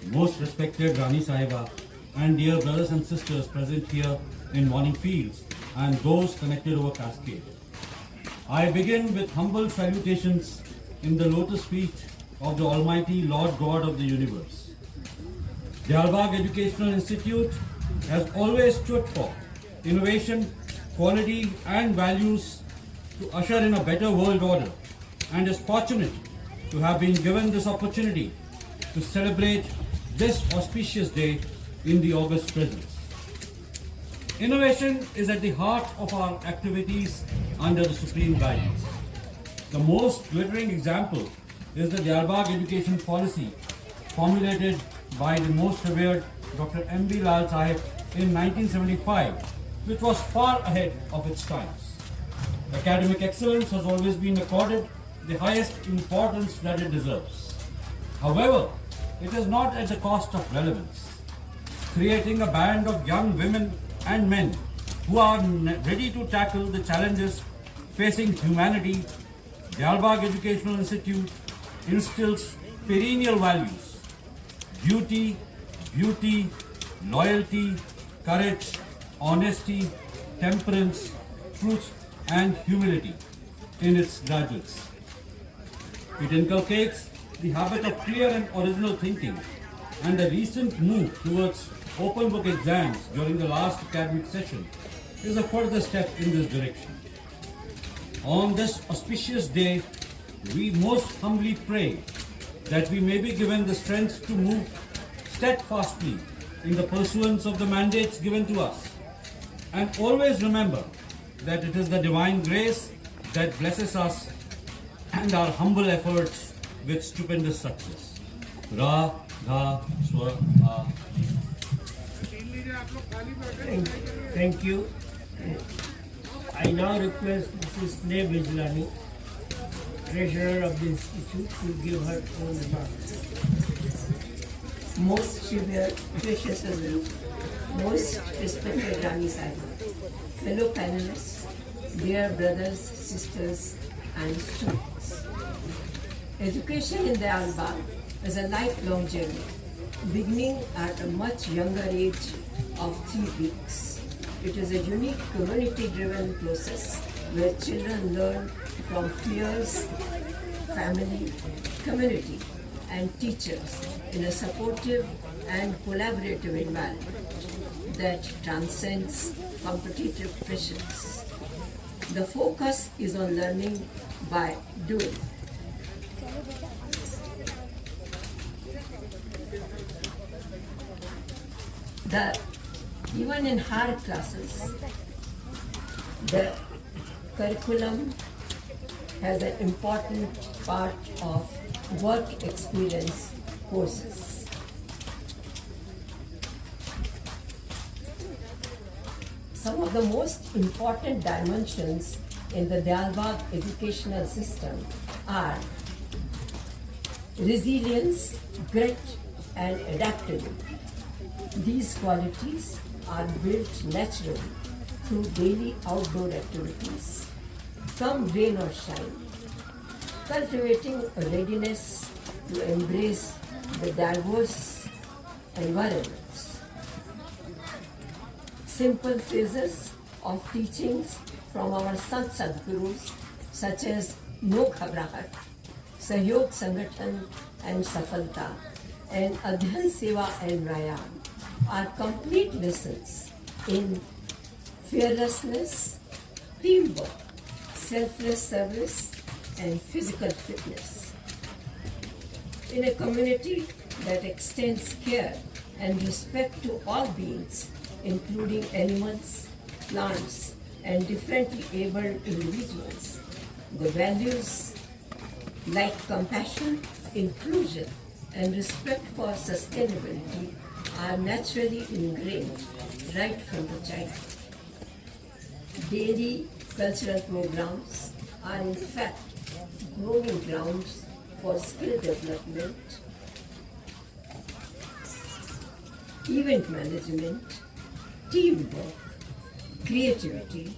most respected Rani Sahiba, and dear brothers and sisters present here in Morning Fields and those connected over Cascade. I begin with humble salutations in the lotus feet of the Almighty Lord God of the universe. Dayalbag Educational Institute has always stood for innovation, quality and values to usher in a better world order, and is fortunate to have been given this opportunity to celebrate this auspicious day in the august presence. Innovation is at the heart of our activities under the supreme guidance. The most glittering example is the Dayalbag education policy formulated by the most revered Dr. M. B. Lal Sahib in 1975 which was far ahead of its times. Academic excellence has always been accorded the highest importance that it deserves. However, it is not at the cost of relevance. Creating a band of young women and men who are ready to tackle the challenges facing humanity, the Albag Educational Institute instills perennial values: duty, beauty, loyalty, courage, honesty, temperance, truth, and humility in its graduates. It inculcates the habit of clear and original thinking, and the recent move towards open book exams during the last academic session is a further step in this direction. On this auspicious day, we most humbly pray that we may be given the strength to move steadfastly in the pursuance of the mandates given to us, and always remember that it is the divine grace that blesses us and our humble efforts with stupendous success. Ra, Dha, Swa, A. Thank you. I now request Mrs. Sneh Bijlani, Treasurer of the Institute, to give her own remarks. Most revered, gracious Hazrat, most respected Rani Sahiba, fellow panelists, dear brothers, sisters, and students. Education in the Albag is a lifelong journey, beginning at a much younger age of 3 weeks. It is a unique community-driven process where children learn from peers, family, community, and teachers in a supportive and collaborative environment that transcends competitive pressures. The focus is on learning by doing. Even in hard classes, the curriculum has an important part of work experience courses. Some of the most important dimensions in the Dalbagh educational system are resilience, grit, and adaptability. These qualities are built naturally through daily outdoor activities, come rain or shine, cultivating a readiness to embrace the diverse environments. Simple phases of teachings from our Sant Sadgurus such as No Ghabrahat, Sahyog Sangathan and Safalta, and Adhyan Seva and Rayan are complete lessons in fearlessness, teamwork, selfless service, and physical fitness. In a community that extends care and respect to all beings, including animals, plants, and differently abled individuals, the values like compassion, inclusion, and respect for sustainability are naturally ingrained right from the childhood. Daily cultural programs are in fact growing grounds for skill development, event management, teamwork, creativity,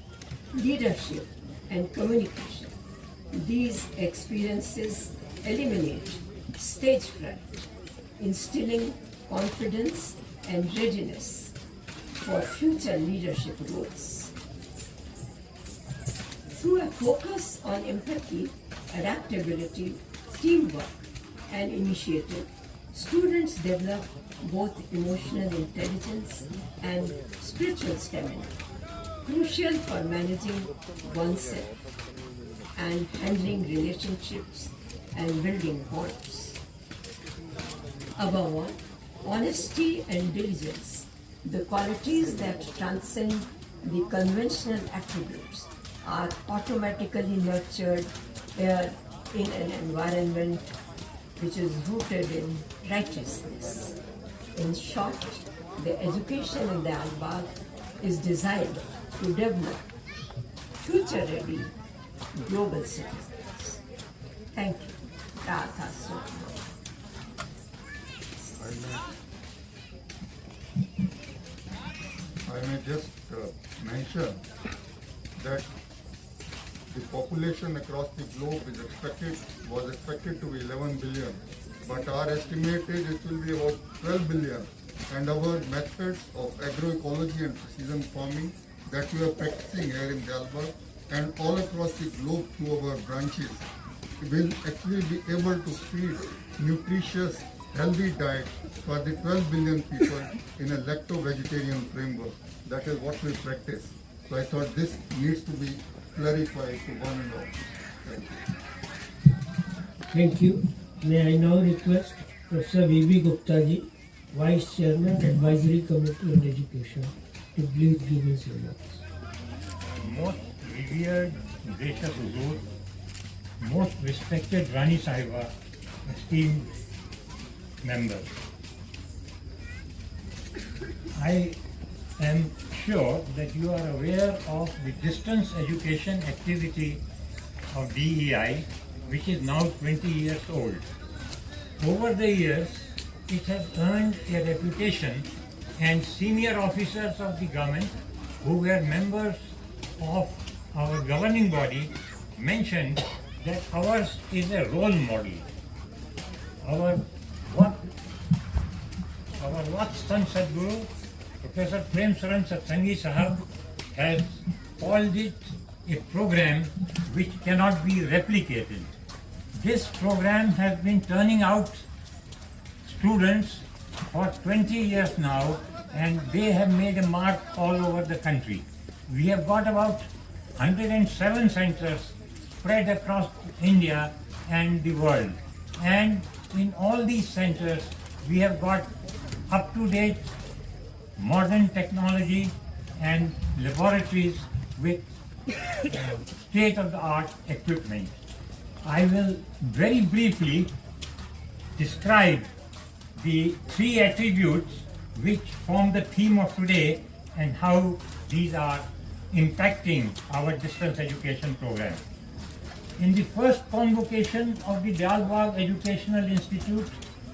leadership, and communication. These experiences eliminate stage fright, instilling confidence and readiness for future leadership roles. Through a focus on empathy, adaptability, teamwork, and initiative, students develop both emotional intelligence and spiritual stamina, crucial for managing oneself and handling relationships and building bonds. Above all, honesty and diligence, the qualities that transcend the conventional attributes, are automatically nurtured here in an environment which is rooted in righteousness. In short, the education in the Albag is designed to develop future-ready global citizens. Thank you. Tata Soti. I may just mention that the population across the globe was expected to be 11 billion, but our estimate is it will be about 12 billion. And our methods of agroecology and precision farming that we are practicing here in Dalbar and all across the globe through our branches will actually be able to feed nutritious, healthy diet for the 12 billion people in a lacto-vegetarian framework. That is what we practice. So I thought this needs to be clarified to one and all. Thank you. May I now request Professor V.B. Gupta ji, Vice Chairman, Advisory Committee on Education, to please give his remarks. Most revered, gracious Huzur, most respected Rani Sahiba, esteemed members. I am sure that you are aware of the distance education activity of DEI, which is now 20 years old. Over the years, it has earned a reputation, and senior officers of the government who were members of our governing body mentioned that ours is a role model. Our Vatsan Sadguru, Professor Prem Saran Satsangi Sahab, has called it a program which cannot be replicated. This program has been turning out students for 20 years now, and they have made a mark all over the country. We have got about 107 centers spread across India and the world. And in all these centers, we have got up-to-date modern technology and laboratories with state-of-the-art equipment. I will very briefly describe the three attributes which form the theme of today and how these are impacting our distance education program. In the first convocation of the Dalbagh Educational Institute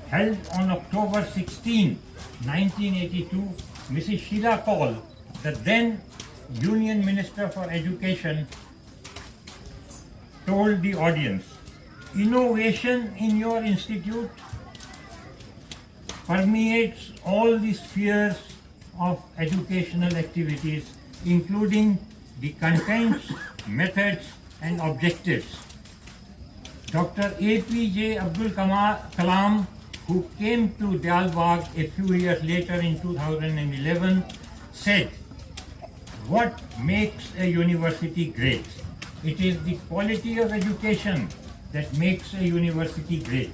held on October 16, 1982, Mrs. Sheila Kaul, the then Union Minister for Education, told the audience, "Innovation in your institute permeates all the spheres of educational activities, including the contents, methods, and objectives." Dr. APJ Abdul Kalam, who came to Dalbagh a few years later in 2011, said, "What makes a university great? It is the quality of education that makes a university great."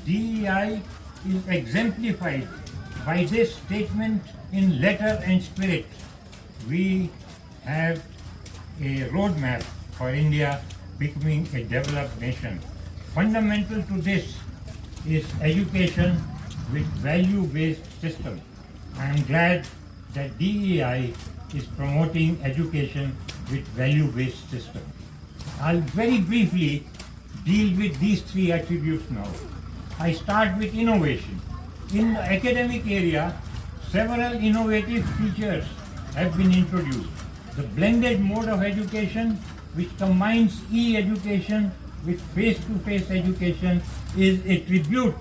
DEI is exemplified by this statement in letter and spirit. We have a roadmap for India becoming a developed nation. Fundamental to this is education with value-based system. I am glad that DEI is promoting education with value-based system. I'll very briefly deal with these three attributes now. I start with innovation. In the academic area, several innovative features have been introduced. The blended mode of education, which combines e-education with face-to-face education, is a tribute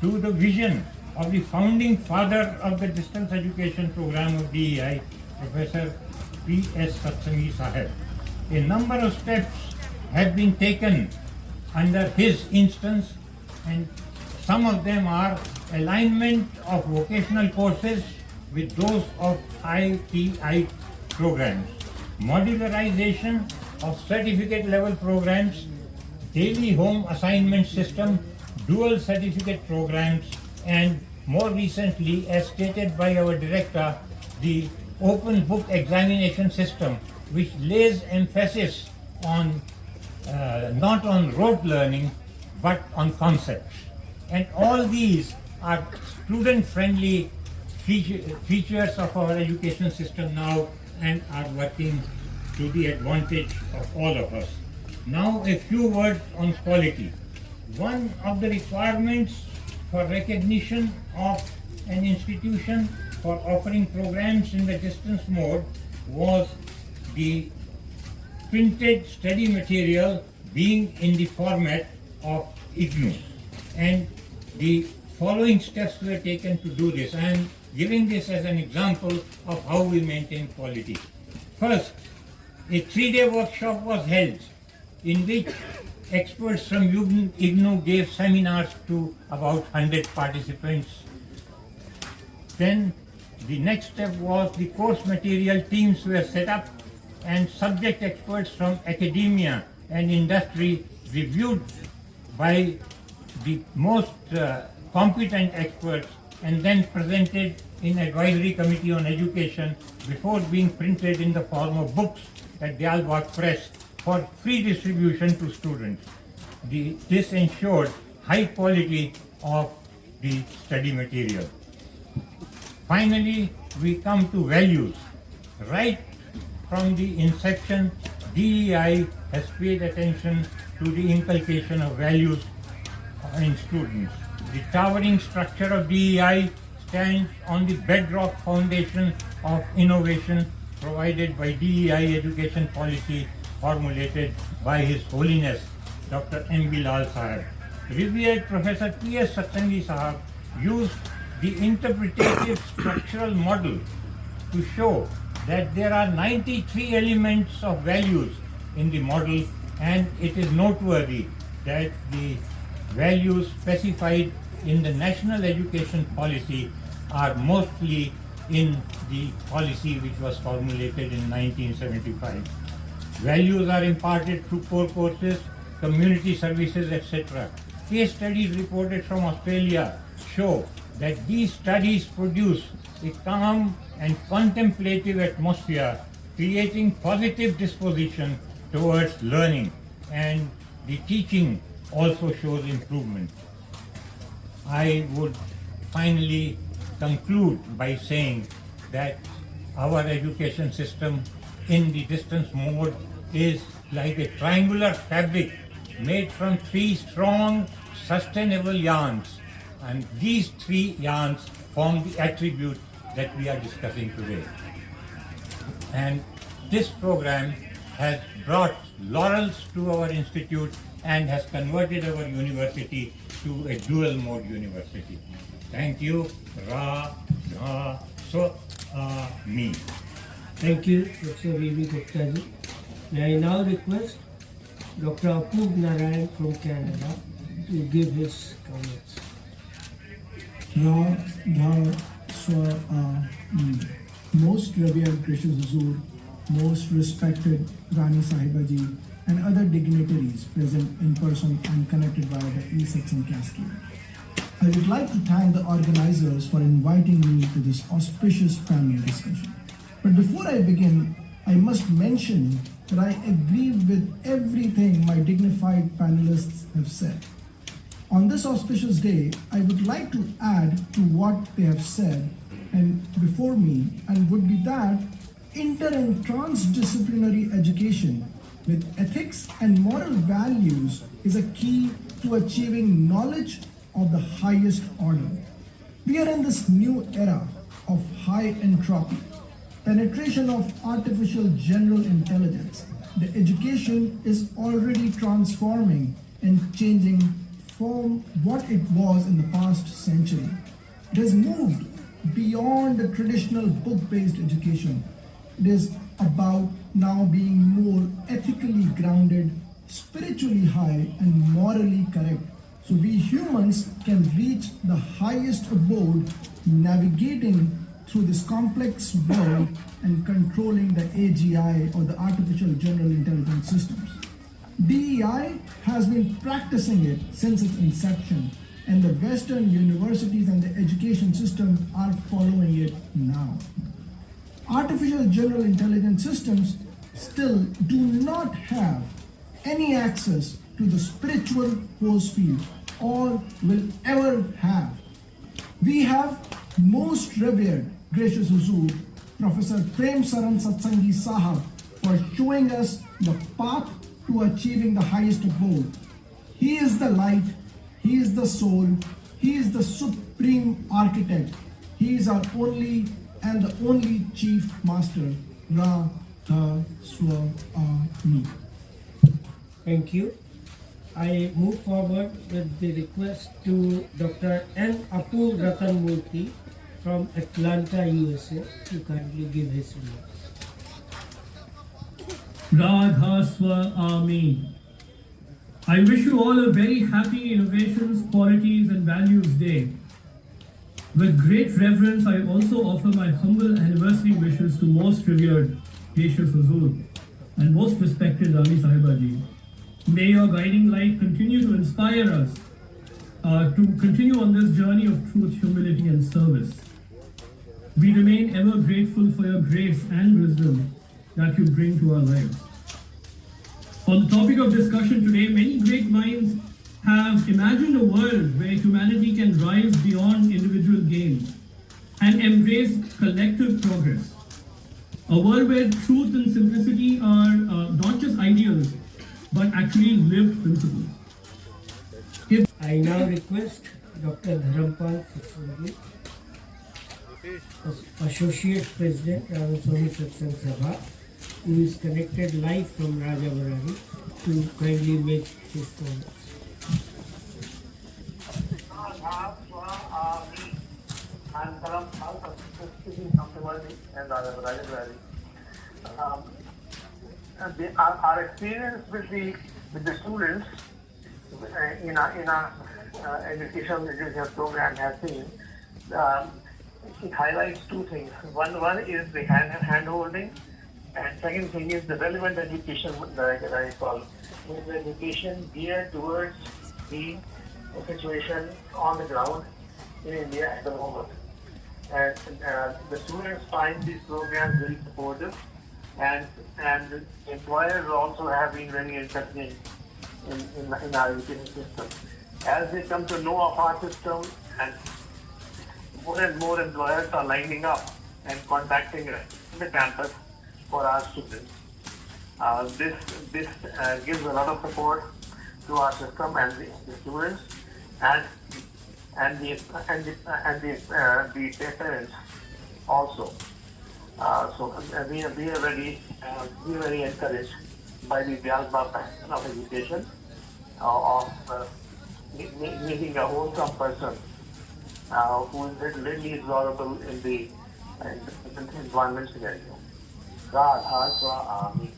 to the vision of the founding father of the distance education program of DEI, Professor P.S. Satsangi Sahab. A number of steps have been taken under his instance, and some of them are alignment of vocational courses with those of ITI programs, modularization of certificate level programs, daily home assignment system, dual certificate programs, and more recently, as stated by our director, the open book examination system, which lays emphasis on not on rote learning but on concepts. And all these are student-friendly features of our education system now and are working to the advantage of all of us. Now a few words on quality. One of the requirements for recognition of an institution for offering programs in the distance mode was the printed study material being in the format of IGNOU. And the following steps were taken to do this. I am giving this as an example of how we maintain quality. First, a 3-day workshop was held in which experts from IGNOU gave seminars to about 100 participants. Then the next step was the course material teams were set up and subject experts from academia and industry reviewed by the most competent experts and then presented in advisory committee on education before being printed in the form of books at Dialbagh Press for free distribution to students. This ensured high quality of the study material. Finally, we come to values. Right from the inception, DEI has paid attention to the inculcation of values in students. The towering structure of DEI stands on the bedrock foundation of innovation provided by DEI education policy formulated by His Holiness Dr. M. B. Lal Sahab. Revered Professor P.S. Satsangi Sahab used the interpretative structural model to show that there are 93 elements of values in the model, and it is noteworthy that the values specified in the national education policy are mostly in the policy which was formulated in 1975. Values are imparted through core courses, community services, etc. Case studies reported from Australia show that these studies produce a calm and contemplative atmosphere, creating positive disposition towards learning, and the teaching also shows improvement. I would finally conclude by saying that our education system in the distance mode is like a triangular fabric made from 3 strong, sustainable yarns. And these 3 yarns form the attribute that we are discussing today. And this program has brought laurels to our institute and has converted our university to a dual mode university. Thank you. Ra, Dha, So, Me. Thank you, Dr. V.V. Gupta ji. May I now request Dr. Apoorv Narayan from Canada to give his comments. Ra, Dha, So, Me. Most revered gracious Huzur, most respected Rani Sahiba ji, and other dignitaries present in person and connected via the e-satsang cascade. I would like to thank the organizers for inviting me to this auspicious panel discussion. But before I begin, I must mention that I agree with everything my dignified panelists have said. On this auspicious day, I would like to add to what they have said and before me, and would be that inter and transdisciplinary education with ethics and moral values is a key to achieving knowledge of the highest order. We are in this new era of high entropy, penetration of artificial general intelligence. The education is already transforming and changing from what it was in the past century. It has moved beyond the traditional book-based education. It is about now being more ethically grounded, spiritually high, and morally correct, so we humans can reach the highest abode, navigating through this complex world and controlling the AGI, or the artificial general intelligence systems. DEI has been practicing it since its inception, and the Western universities and the education system are following it now. Artificial general intelligence systems still do not have any access to the spiritual force field, or will ever have. We have Most revered, gracious Huzur, Professor Prem Saran Satsangi Sahab, for showing us the path to achieving the highest goal. He is the light, He is the soul, He is the supreme architect. He is our only and the only chief master. Ra Tha Swa Mi. Thank you. I move forward with the request to Dr. N. Apur Ratan Murthy from Atlanta, USA, to kindly give his remarks. Radha Swa Ami. I wish you all a very happy Innovations, Qualities and Values Day. With great reverence, I also offer my humble anniversary wishes to most revered Gracious Huzur and most respected Rani Sahiba Ji. May your guiding light continue to inspire us to continue on this journey of truth, humility and service. We remain ever grateful for your grace and wisdom that you bring to our lives. On the topic of discussion today, many great minds have imagined a world where humanity can rise beyond individual gains and embrace collective progress. A world where truth and simplicity are not just ideals, but actually lived principles. I now request Dr. Dharampal Satsangi, Associate President, Ramaswamy Satsang Sabha, who is connected live from Rajavarari, to kindly make his comments. I'm Dharampal, speaking from Diwali and Rajavarari. Our experience with the students in our education program has been, it highlights two things. One is the hand holding, and second thing is the relevant education that I call, with education geared towards the situation on the ground in India at the moment. And the students find these programs very supportive, and employers also have been very encouraging in our education system. As they come to know of our system, and more employers are lining up and contacting the campus for our students. This gives a lot of support to our system and the students and the parents also. So we are very encouraged by the Vyalbha pattern of education, of making a wholesome person who is really valuable in the environment scenario. Radha Swa Ami.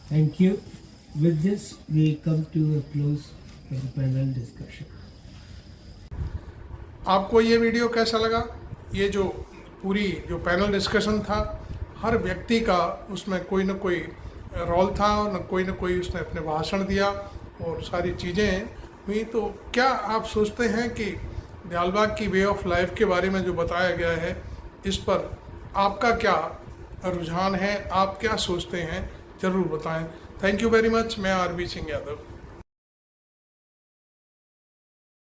Thank you. With this, we come to a close for the panel discussion. आपको ये video कैसा लगा? ये जो पूरी panel discussion था, हर व्यक्ति का उसमें कोई न कोई रोल था, कोई न कोई उसने अपने भाषण दिया और सारी चीज़ें हुई। तो क्या आप सोचते हैं कि दयालबाग की वे ऑफ लाइफ के बारे में जो बताया गया है, इस पर आपका क्या रुझान है, आप क्या सोचते हैं, ज़रूर बताएं। Thank you very much. मैं आरबी सिंह यादव।